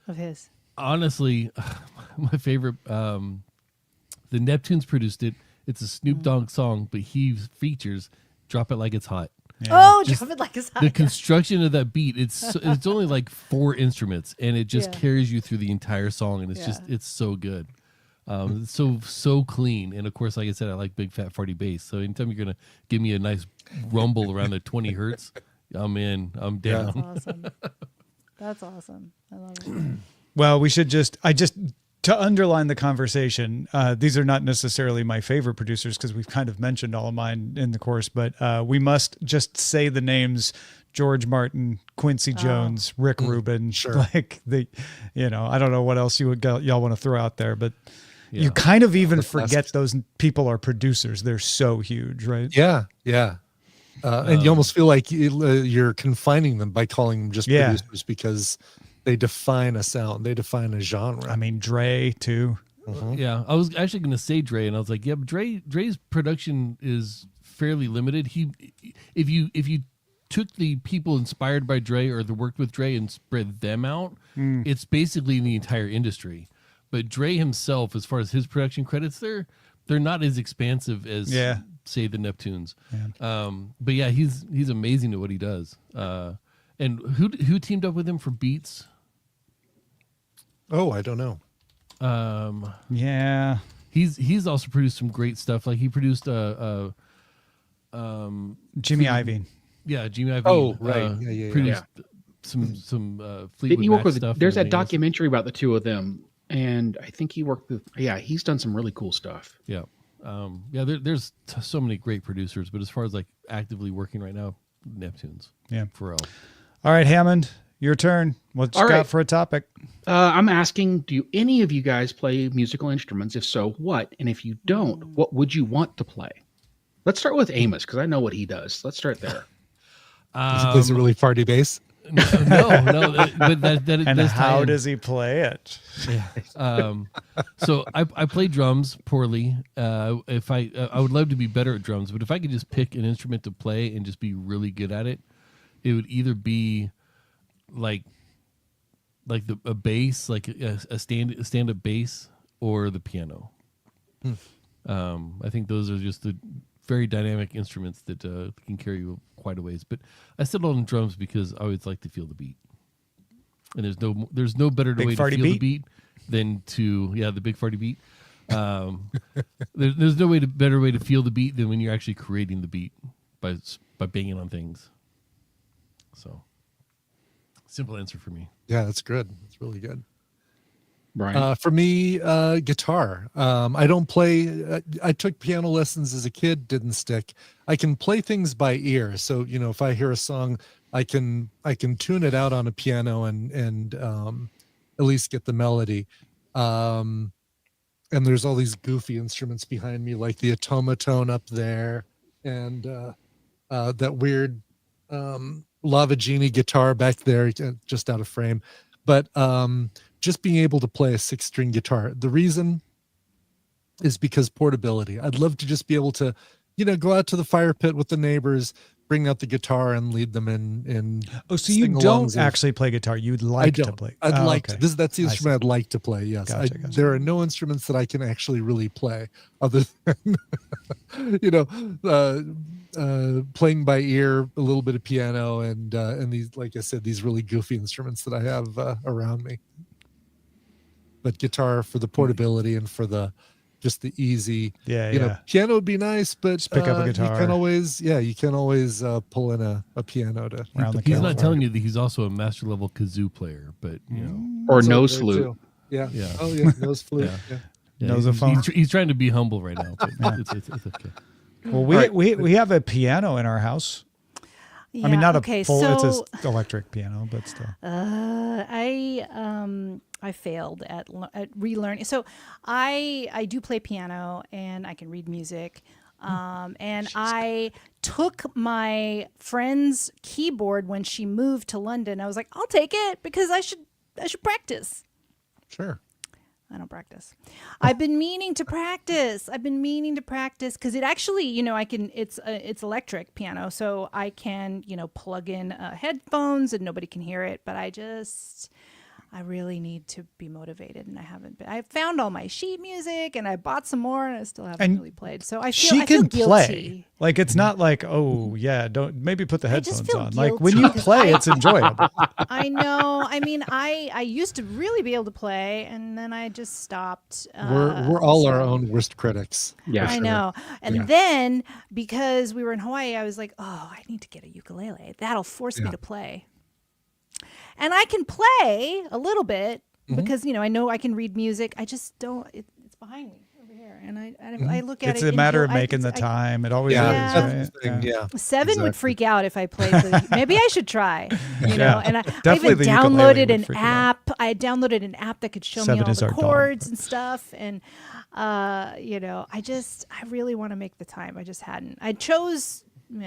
of his? honestly, my favorite, the Neptunes produced it. It's a Snoop Dogg song, but he features "Drop It Like It's Hot." Oh, Just drop it like it's hot. The construction of that beat, it's only like 4 instruments, and it just Yeah. carries you through the entire song, and it's so good. It's so clean, and of course, like I said, I like big fat farty bass. So anytime you're gonna give me a nice rumble around the 20 hertz, I'm in. I'm down. That's awesome. That's awesome. I love it. Well, to underline the conversation, these are not necessarily my favorite producers because we've kind of mentioned all of mine in the course, but we must just say the names George Martin, Quincy Jones, Rick Rubin. sure. Like I don't know what else y'all want to throw out there, but Yeah. you kind of even The forget best. those people are producers. They're so huge, right? Yeah. And you almost feel like you're confining them by calling them just Yeah. producers because they define a sound, they define a genre. I mean, Dre too. Yeah, I was actually going to say Dre, and I was like, yeah, but Dre's production is fairly limited. If you took the people inspired by Dre or that worked with Dre and spread them out, it's basically the entire industry. But Dre himself, as far as his production credits, they're not as expansive as say the Neptunes. But yeah, he's amazing at what he does. And who teamed up with him for beats? Oh, I don't know. Yeah. He's also produced some great stuff. Like he produced Jimmy Iovine. Jimmy Iovine. Oh, right. Yeah. Produced some Fleetwood Didn't he work Mac with? stuff. and There's that everything else. documentary about the two of them, and I think he worked with. Yeah, he's done some really cool stuff. Yeah. There's so many great producers, but as far as like actively working right now, Neptunes. Yeah. Pharrell. All right, Hammond, your turn. What you All got right. for a topic? I'm asking, do any of you guys play musical instruments? If so, what? And if you don't, what would you want to play? Let's start with Amos because I know what he does. Let's start there. He plays a really farty bass. No, but that And does tie how in. does he play it? So I play drums poorly. If I would love to be better at drums, but if I could just pick an instrument to play and just be really good at it, it would either be like a bass, like a stand up bass, or the piano. I think those are just the very dynamic instruments that can carry you quite a ways. But I settled on drums because I always like to feel the beat, and there's no better Big way to farty feel the beat? beat than the big farty beat. There's no better way to feel the beat than when you're actually creating the beat by banging on things. So, simple answer for me. Yeah, that's good. That's really good. Brian. For me, guitar. I don't play. I took piano lessons as a kid. Didn't stick. I can play things by ear. So if I hear a song, I can tune it out on a piano and at least get the melody. And there's all these goofy instruments behind me, like the automaton up there, and that weird Lavagini guitar back there, just out of frame. But just being able to play a 6-string guitar. The reason is because portability. I'd love to just be able to, go out to the fire pit with the neighbors, bring out the guitar and lead them in. Oh, so you sing-alongs don't of- actually play guitar. You'd I like to don't. play. I'd Oh, like okay. to. That's the I instrument I'd like to play. Yes, Gotcha. there are no instruments that I can actually really play other than, playing by ear, a little bit of piano, and these, like I said, these really goofy instruments that I have around me. But guitar for the portability and for the just the easy. Yeah. Piano would be nice, but Just pick up a guitar. You can always pull in a piano to Around the He's campfire. not telling you that he's also a master level kazoo player, but or So nose there, flute. too. Yeah. Yeah. Oh yeah, nose flute. Yeah. Yeah. Knows a he's, phone. he's trying to be humble right now, but it's okay. Well, we have a piano in our house. I mean, not a full. So, It's an electric piano, but still. I failed at relearning. So I do play piano and I can read music. And I took my friend's keyboard when she moved to London. I was like, I'll take it because I should practice. Sure. I don't practice. I've been meaning to practice. Because it actually, it's electric piano, so I can, plug in headphones and nobody can hear it. But I really need to be motivated, and I haven't been. I found all my sheet music, and I bought some more, and I still haven't really played. So I feel guilty. Play. Like it's not like, oh yeah, don't maybe put the headphones on. Guilty Like when you play, it's enjoyable. I know. I mean, I used to really be able to play, and then I just stopped. We're all our own worst critics. Yeah, I know. And then because we were in Hawaii, I was like, oh, I need to get a ukulele. That'll force me to play. And I can play a little bit because, I know I can read music. I just don't. It's behind me over here. And I look at It's it. a matter of making the time. It always is. That's the Right? thing. Yeah. Seven would freak out if I played. Maybe I should try. And I Definitely even the ukulele would downloaded an freak you out. app. I downloaded an app that could show me Seven all is the our dog. chords and stuff. And I really want to make the time. I just hadn't. I chose. You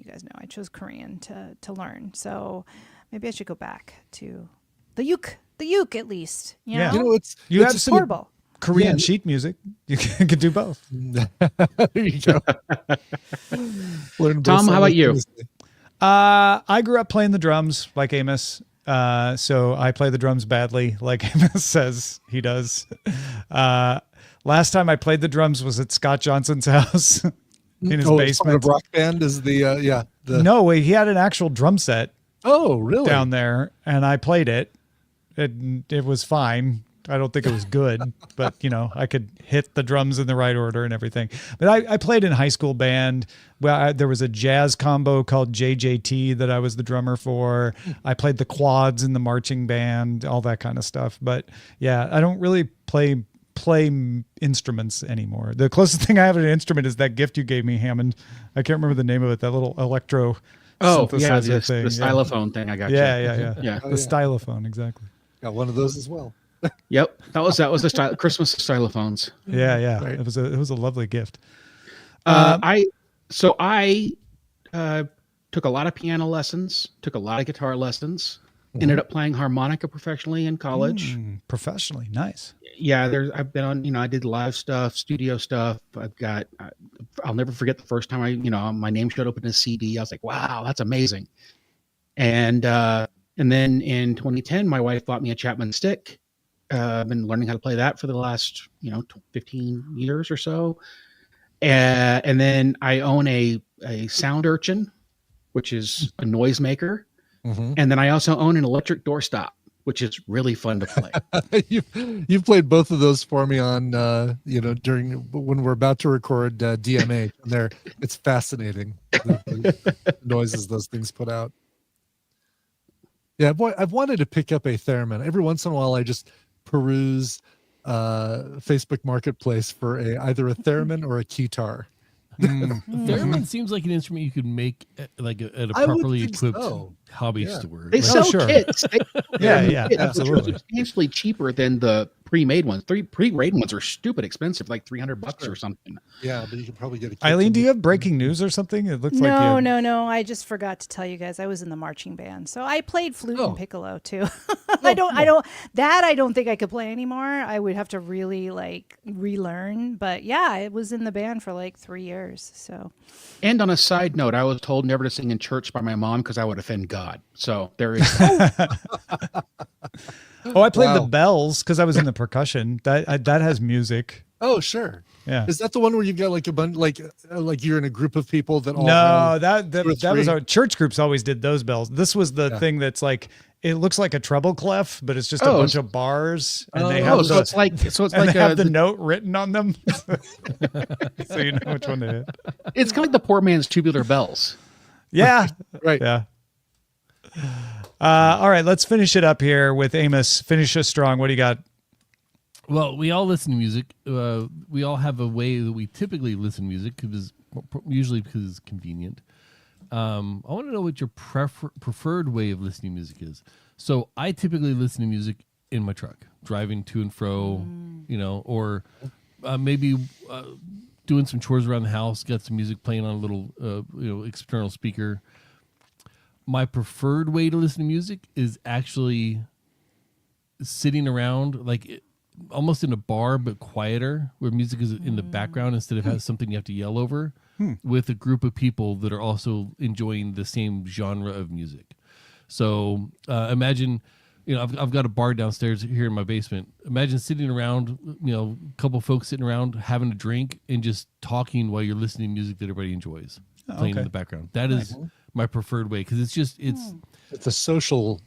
guys know I chose Korean to learn. So maybe I should go back to the uke at least. You know? Yeah. It's have just some portable. Korean sheet music. You could do both. there you go. Learn both Tom, how about you? simultaneously. I grew up playing the drums like Amos. So I play the drums badly, like Amos says he does. Last time I played the drums was at Scott Johnson's house in his It's part basement. of Rock Band is the No, wait, he had an actual drum set Oh, really? down there, and I played it. It was fine. I don't think it was good, but I could hit the drums in the right order and everything. But I played in high school band. Well, there was a jazz combo called JJT that I was the drummer for. I played the quads in the marching band, all that kind of stuff. But yeah, I don't really play instruments anymore. The closest thing I have to an instrument is that gift you gave me, Hammond. I can't remember the name of it. That little electro synthesizer thing. The stylophone thing. I got Yeah, you. yeah. Oh, The yeah. stylophone, exactly. Got one of those as well. Yep, that was the Christmas stylophones. Yeah. Right. It was a lovely gift. I took a lot of piano lessons, took a lot of guitar lessons, ended up playing harmonica professionally in college. Professionally, nice. Yeah, I've been on, I did live stuff, studio stuff. I'll never forget the first time my name showed up in a CD. I was like, wow, that's amazing. And then in 2010, my wife bought me a Chapman stick. I've been learning how to play that for the last, 15 years or so. And then I own a Sound Urchin, which is a noisemaker. Mm-hmm. And then I also own an electric doorstop, which is really fun to play. You've played both of those for me on during when we're about to record DMA. And it's fascinating the noises those things put out. Yeah, boy, I've wanted to pick up a theremin. Every once in a while, I just peruse Facebook Marketplace for either a theremin or a keytar. Theremin seems like an instrument you could make at a I would properly think equipped so. hobby Yeah. store. They Like, sell sure. kits. Yeah, Kits, absolutely. which are substantially cheaper than the pre-made ones. Pre-made ones are stupid expensive, like $300 or something. Yeah, but you can probably get a kit. Eileen, do you have breaking news or something? It looks like you. No. I just forgot to tell you guys I was in the marching band, so I played flute Oh. and piccolo too. I don't think I could play anymore. I would have to really relearn. But yeah, I was in the band for 3 years. So And on a side note, I was told never to sing in church by my mom because I would offend God. So there is. Oh, I played the Wow. bells because I was in the percussion. That has music. Oh, sure. Yeah. Is that the one where you've got a bunch, like you're in a group of people that all No, have that two or was three? our church groups always did those bells. This was the thing that's it looks like a treble clef, but it's just a Oh, bunch of bars, and they oh, have so the, it's like and they have the the, note written on them, so you know which one to hit. it's kind of like the poor man's tubular bells. Yeah, Right. yeah. All right, let's finish it up here with Amos. Finish us strong. What do you got? Well, we all listen to music. We all have a way that we typically listen to music, usually because it's convenient. I want to know what your preferred way of listening to music is. So I typically listen to music in my truck, driving to and fro, or maybe doing some chores around the house, got some music playing on a little, external speaker. My preferred way to listen to music is actually sitting around, almost in a bar, but quieter, where music is in the background instead of having something you have to yell over, with a group of people that are also enjoying the same genre of music. So imagine, I've got a bar downstairs here in my basement. Imagine sitting around, a couple folks sitting around having a drink and just talking while you're listening to music that everybody enjoys playing in the background. That is my preferred way, because it's a social.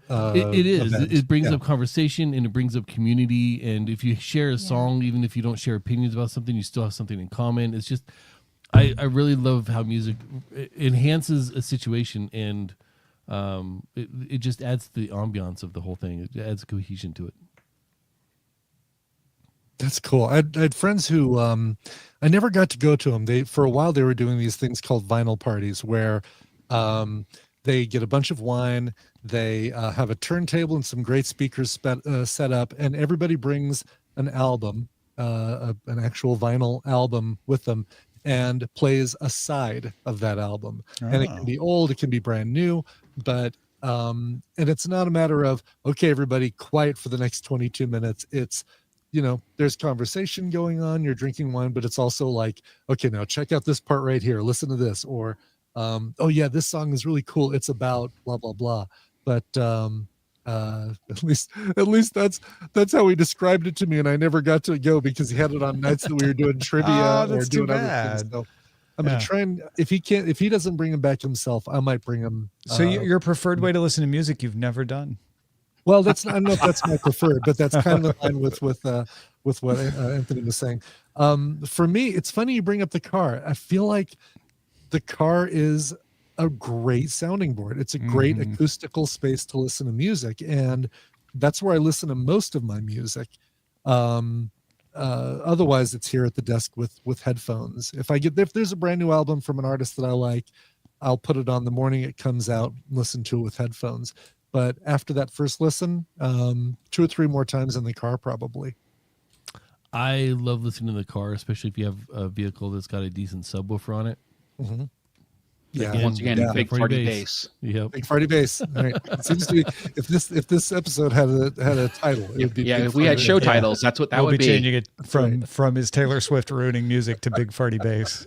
It is. Event. It brings up conversation, and it brings up community. And if you share a song, even if you don't share opinions about something, you still have something in common. It's just, I really love how music enhances a situation, and it just adds to the ambiance of the whole thing. It adds cohesion to it. That's cool. I had friends who I never got to go to them. For a while they were doing these things called vinyl parties, where they get a bunch of wine, they have a turntable and some great speakers set up, and everybody brings an album, an actual vinyl album with them, and plays a side of that album. And it can be old, it can be brand new, but and it's not a matter of, okay, everybody quiet for the next 22 minutes. It's, there's conversation going on, you're drinking wine, but it's also like, okay, now check out this part right here, listen to this, or oh yeah, this song is really cool, it's about blah blah blah. But at least that's how he described it to me, and I never got to go because he had it on nights that we were doing trivia or doing other things. So I'm gonna try, and if he doesn't bring him back himself, I might bring him. So your preferred way to listen to music you've never done? Well, I don't know if that's my preferred, but that's kind of in line with what Anthony was saying. For me, it's funny you bring up the car. I feel like the car is a great sounding board. It's a great acoustical space to listen to music, and that's where I listen to most of my music. Otherwise, it's here at the desk with headphones. If there's a brand new album from an artist that I like, I'll put it on the morning it comes out, listen to it with headphones. But after that first listen, 2 or 3 more times in the car, probably. I love listening in the car, especially if you have a vehicle that's got a decent subwoofer on it. Mm-hmm. Yeah, once again, big farty bass. Yep. Big farty bass. All right. It seems to be, if this episode had a title, it would be. Yeah, if we had show titles, that's what that would be. Changing it from his Taylor Swift ruining music to Big Farty Bass.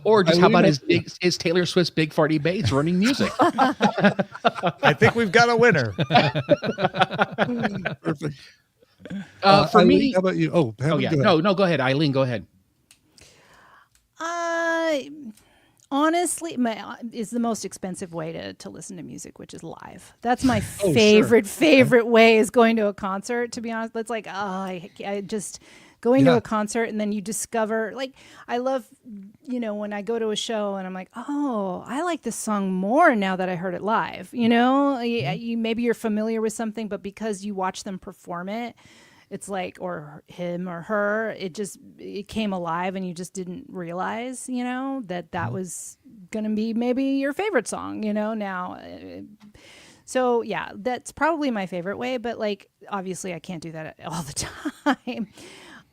Or just how about his Taylor Swift's Big Farty Bass ruining music? I think we've got a winner. Perfect. For Eileen, me, how about you? Oh yeah. No, go ahead, Eileen. Go ahead. Honestly, is the most expensive way to listen to music, which is live. That's my favorite way, is going to a concert. To be honest, that's like, I just going to a concert, and then you discover, like, I love, when I go to a show and I'm like, oh, I like this song more now that I heard it live. You maybe you're familiar with something, but because you watch them perform it, it's like, or him or her, it came alive, and you just didn't realize, that was going to be maybe your favorite song, now. So yeah, that's probably my favorite way, but like, obviously I can't do that all the time.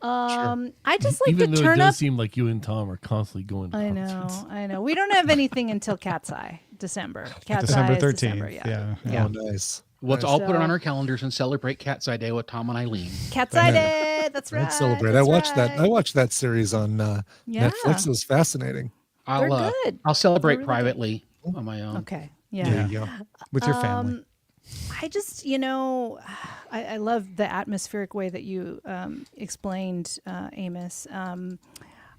I just like Even to though turn it does up. seem like you and Tom are constantly going to concerts. I know. We don't have anything until Cat's Eye, December. December 13th. December, Yeah. Oh, nice. Let's Nice. all put it on our calendars and celebrate Cat's Eye Day with Tom and Eileen. Cat's Eye Day. That's right. I'd celebrate. That's I watched right. that. I watched that series on Yeah. Netflix. It was fascinating. They're good. I'll celebrate They're really privately on my own. Okay. There Yeah. you go. With your family. I just, I love the atmospheric way that you explained, Amos.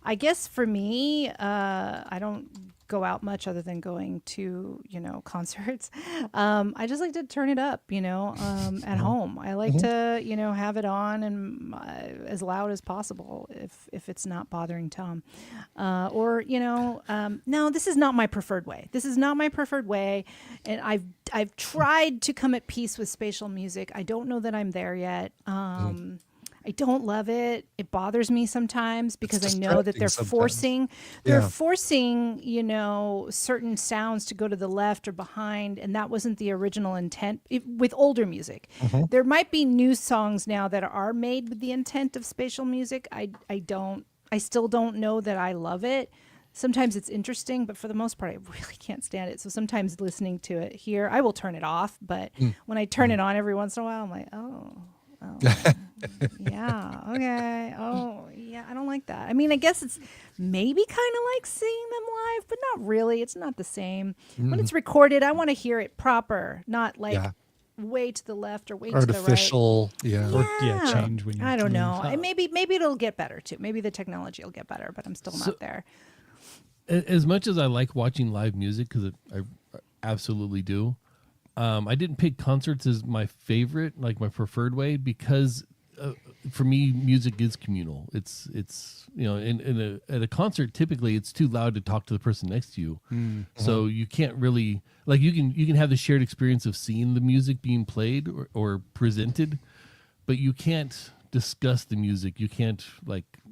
I guess for me, I don't go out much other than going to, concerts. I just like to turn it up, at home. I like to, have it on and as loud as possible if it's not bothering Tom. Or, no, this is not my preferred way. This is not my preferred way. And I've tried to come at peace with spatial music. I don't know that I'm there yet. I don't love it. It bothers me sometimes because I know that they're forcing, certain sounds to go to the left or behind, and that wasn't the original intent with older music. There might be new songs now that are made with the intent of spatial music. I don't I still don't know that I love it. Sometimes it's interesting, but for the most part, I really can't stand it. So sometimes listening to it here, I will turn it off. But when I turn it on every once in a while, I'm like, oh, yeah, okay. Oh, yeah, I don't like that. I mean, I guess it's maybe kind of like seeing them live, but not really. It's not the same. When it's recorded, I want to hear it proper, not like Yeah. way to the left or way to the right. Artificial. Yeah. Or change when you I don't move. know. And maybe it'll get better too. Maybe the technology will get better, but I'm still not there. As much as I like watching live music, because I absolutely do, I didn't pick concerts as my favorite, like my preferred way, because for me, music is communal. It's at a concert, typically it's too loud to talk to the person next to you, so you can't really you can have the shared experience of seeing the music being played or presented, but you can't discuss the music. You can't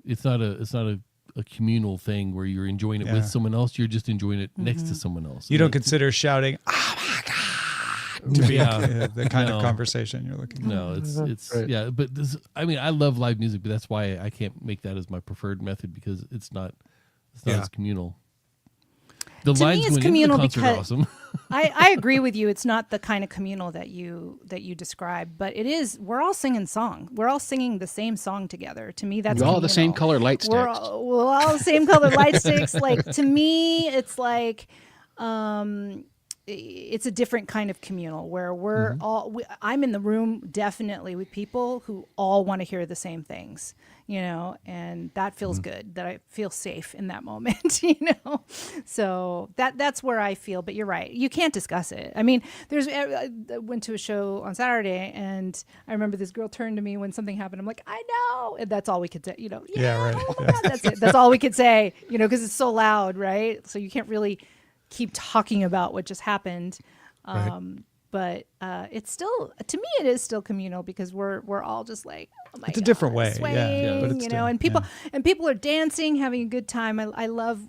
it's not a communal thing where you're enjoying it with someone else. You're just enjoying it next to someone else. You don't consider shouting, "Oh my god," to be the kind of conversation you're looking for. No, it's Right. yeah, but I love live music, but that's why I can't make that as my preferred method, because it's not as communal. The To me, lines it's going into the communal concert are because- awesome. I agree with you. It's not the kind of communal that you describe, but it is. We're all singing song. We're all singing the same song together. To me, that's We're all the same communal. color light We're sticks. all the same color light sticks. Like, to me, it's like it's a different kind of communal where we're I'm in the room definitely with people who all want to hear the same things, and that feels good, that I feel safe in that moment, so that's where I feel. But you're right, you can't discuss it. I mean, I went to a show on Saturday, and I remember this girl turned to me when something happened. I'm like, I know, and that's all we could say, Yeah, right. oh my God, that's it, that's all we could say, because it's so loud, right? So you can't really keep talking about what just happened. Right. But it's still, to me, it is still communal, because we're all just like, oh my It's a God, different way, swaying, yeah, but it's still, and people are dancing, having a good time. I love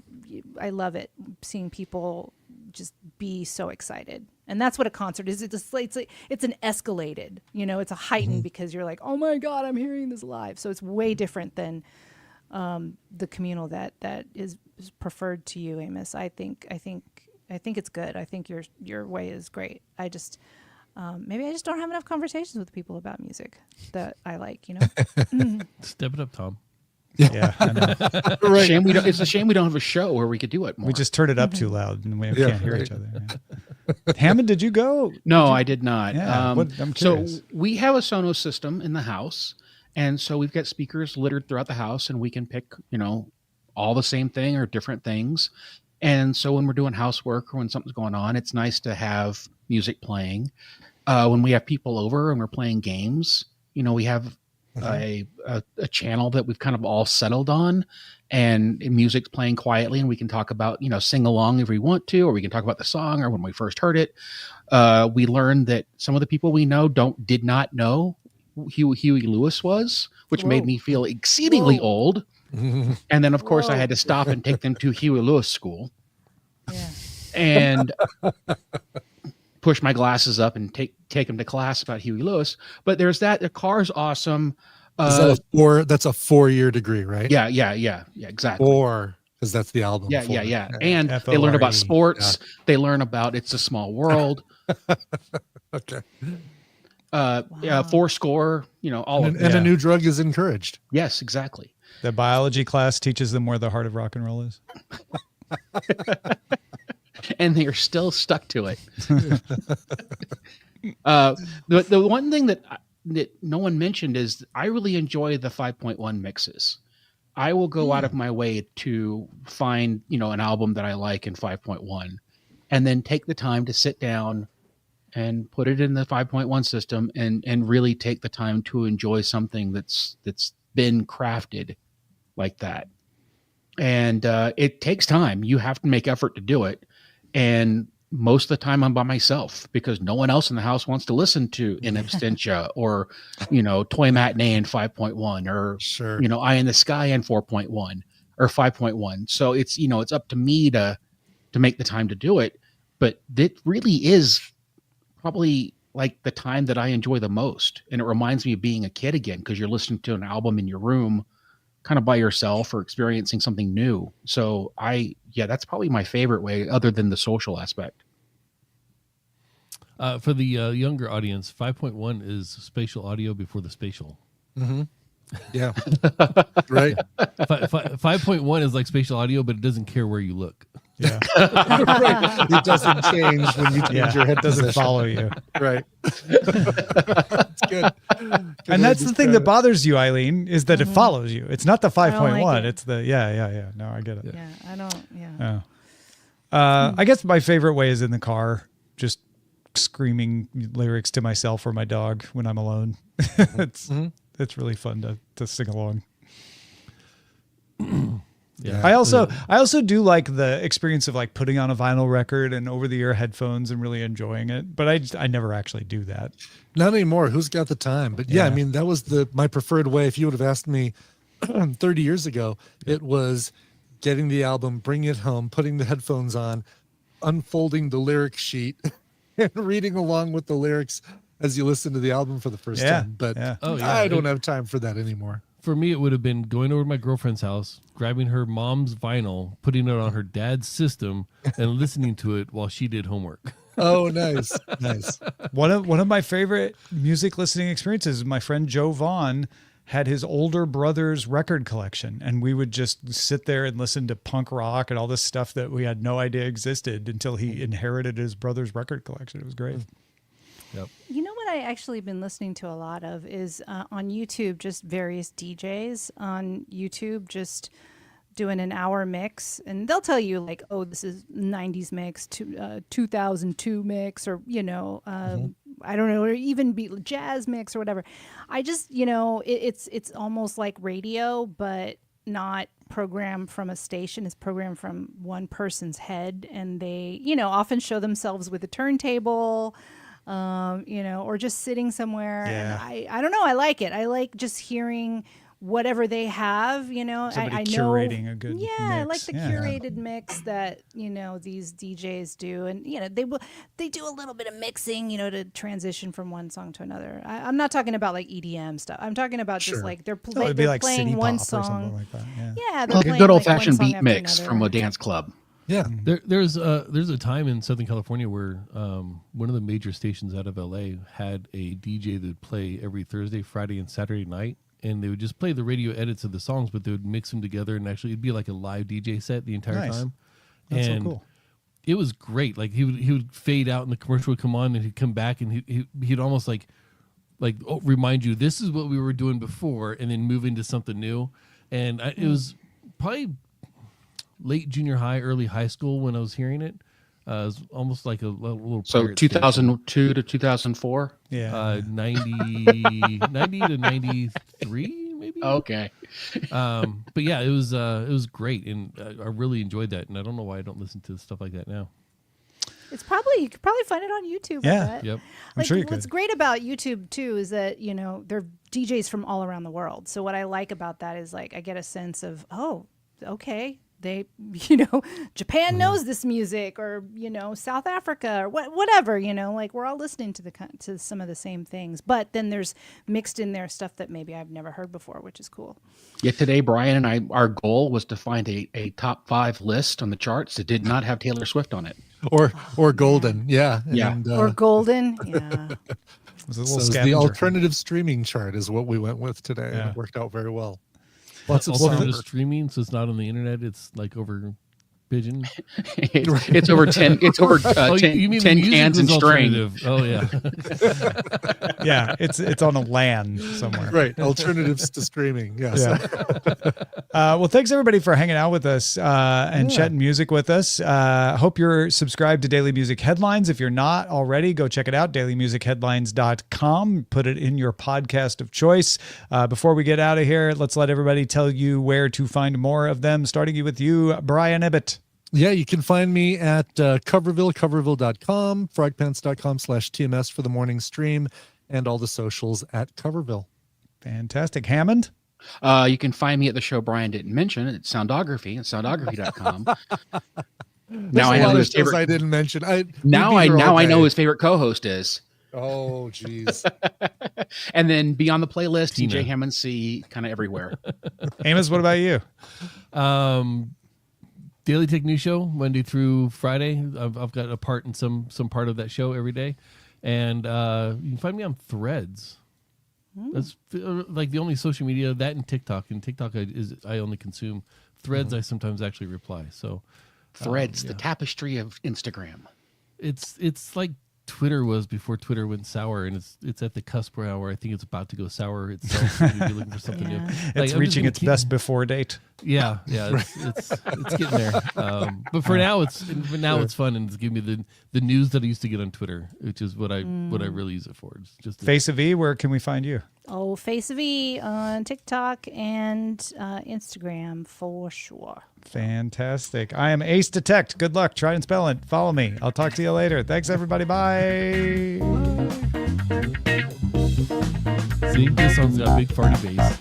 it, seeing people just be so excited. And that's what a concert is. It's an escalated, it's a heightened, because you're like, oh my God, I'm hearing this live. So it's way different than the communal that is preferred to you, Amos. I think it's good. I think your way is great. I just maybe I just don't have enough conversations with people about music that I like. Step it up, Tom. Yeah, I know. Right. It's a shame we don't have a show where we could do it more. We just turned it up too loud and we Yeah, can't hear right. each other. Yeah. Hammond, did you go? No, I did not. Yeah, I'm so curious. we have a Sonos system in the house, and so we've got speakers littered throughout the house, and we can pick, all the same thing or different things. And so when we're doing housework or when something's going on, it's nice to have music playing. When we have people over and we're playing games, we have a channel that we've kind of all settled on, and music's playing quietly, and we can talk about, sing along if we want to, or we can talk about the song or when we first heard it. We learned that some of the people we know did not know who Huey Lewis was, which made me feel exceedingly old. And then, of course, I had to stop and take them to Huey Lewis school. Yeah. And push my glasses up and take them to class about Huey Lewis. But there's that. The car's awesome. Is that that's a 4-year degree, right? Yeah, exactly. 4, because that's the album. Yeah. 4. And they learn about FORE. sports. They learn about It's a Small World. Okay. Fourscore, all of And a new drug is encouraged. Yes, exactly. The biology class teaches them where the heart of rock and roll is. And they are still stuck to it. The one thing that no one mentioned is I really enjoy the 5.1 mixes. I will go out of my way to find, an album that I like in 5.1, and then take the time to sit down and put it in the 5.1 system and really take the time to enjoy something that's been crafted like that. And it takes time. You have to make effort to do it. And most of the time I'm by myself because no one else in the house wants to listen to In Absentia or, Toy Matinee in 5.1 or, Sure. Eye in the Sky in 4.1 or 5.1. So it's, it's up to me to make the time to do it. But it really is probably like the time that I enjoy the most. And it reminds me of being a kid again, because you're listening to an album in your room kind of by yourself or experiencing something new. So that's probably my favorite way, other than the social aspect. For the younger audience, 5.1 is spatial audio before the spatial. Mm-hmm. Yeah. Right. 5.1 is like spatial audio, but it doesn't care where you look. Yeah. Right. It doesn't change when you change your head It doesn't position. follow you. Right. That's good. And that's the thing that bothers you, Eileen, is that it follows you. It's not the I don't 5.1. like it. It's the, yeah. No, I get it. Yeah, I don't. Yeah. Yeah. I guess my favorite way is in the car, just screaming lyrics to myself or my dog when I'm alone. It's really fun to sing along. Yeah. I also do like the experience of like putting on a vinyl record and over the ear headphones and really enjoying it. But I never actually do that. Not anymore. Who's got the time? But yeah, I Yeah. mean, that was my preferred way. If you would have asked me 30 years ago, it was getting the album, bringing it home, putting the headphones on, unfolding the lyric sheet, and reading along with the lyrics as you listen to the album for the first Yeah, time. But yeah. Oh, yeah. I don't have time for that anymore. For me, it would have been going over to my girlfriend's house, grabbing her mom's vinyl, putting it on her dad's system, and listening to it while she did homework. Oh, nice. Nice. One of my favorite music listening experiences, my friend Joe Vaughn had his older brother's record collection, and we would just sit there and listen to punk rock and all this stuff that we had no idea existed until he inherited his brother's record collection. It was great. You know what I actually been listening to a lot of is on YouTube, just various DJs on YouTube just doing an hour mix, and they'll tell you like, oh, this is 90s mix, 2002 mix, or I don't know, or even beat jazz mix or whatever. I just it's almost like radio, but not programmed from a station. It's programmed from one person's head, and they often show themselves with a turntable. Or just sitting somewhere. Yeah. And I don't know. I like it. I like just hearing whatever they have, Somebody I know curating a good I like mix. the Yeah. curated mix that, these DJs do. And, they do a little bit of mixing, to transition from one song to another. I'm not talking about like EDM stuff. I'm talking about just Sure. like Oh, it'd be they're like playing city one pop or something song. like that. Yeah. Yeah. They're Like a playing good like old one fashioned song beat after mix another. from a dance club. Yeah. There's a time in Southern California where one of the major stations out of LA had a DJ that would play every Thursday, Friday, and Saturday night, and they would just play the radio edits of the songs, but they would mix them together, and actually it'd be like a live DJ set the entire Nice. time. That's and so cool. It was great. Like he would fade out, and the commercial would come on, and he'd come back, and he'd almost like remind you, this is what we were doing before, and then move into something new. And it was probably late junior high, early high school when I was hearing it. It was almost like a little So pirate station. 2002 to 2004. Yeah. 90 to 93 maybe. Okay. But yeah, it was great, and I really enjoyed that. And I don't know why I don't listen to stuff like that now. You could probably find it on YouTube. Yeah. I bet. Yep. I'm sure you What's could. great about YouTube too is that they're DJs from all around the world. So what I like about that is like I get a sense of, oh, okay, they Japan knows this music, or South Africa, or whatever, like we're all listening to some of the same things, but then there's mixed in there stuff that maybe I've never heard before, which is cool. Yet today, Brian and our goal was to find a top 5 list on the charts that did not have Taylor Swift on it. Or golden. Yeah. Yeah. And, Or golden. Yeah. It was a so little the scavenger. alternative streaming chart is what we went with today. Yeah. And it worked out very well. Lots of Alternative songs. streaming, so it's not on the internet. It's like over Pigeon. It's over 10. It's over 10, you mean the 10 music cans and was string. alternative. Oh yeah. Yeah, it's on a LAN somewhere. Right. Alternatives to streaming. Yes. Yeah. Well, thanks everybody for hanging out with us and chatting music with us. Hope you're subscribed to Daily Music Headlines. If you're not already, go check it out, dailymusicheadlines.com. Put it in your podcast of choice. Before we get out of here, let's let everybody tell you where to find more of them, starting with you, Brian Ibbett. Yeah, you can find me at coverville.com, frogpants.com/TMS for the morning stream, and all the socials at Coverville. Fantastic. Hammond? You can find me at the show Brian didn't mention at Soundography at soundography.com. Now I know There's a lot who of his shows I favorite. didn't mention. Now I know his favorite co-host is. Oh, geez. And then beyond the playlist, Tina. TJ Hammond C, kind of everywhere. Amos, what about you? Daily Tech News Show, Monday through Friday. I've got a part in some part of that show every day. And you can find me on Threads. That's like the only social media, that and TikTok. And TikTok I only consume. Threads I sometimes actually reply. So Threads, the tapestry of Instagram. it's like Twitter was before Twitter went sour, and it's at the cusp where I think it's about to go sour itself. You'd be looking for something new. Like, It's I'm just reaching gonna its keep- best before date. Yeah, it's getting there. But for now, it's fun, and it's giving me the news that I used to get on Twitter, which is what I really use it for. It's just Face of E, where can we find you? Oh, Face of E on TikTok and Instagram for sure. Fantastic. I am Ace Detect. Good luck. Try and spell it. Follow me. I'll talk to you later. Thanks, everybody. Bye. See, this song's got a big farty bass.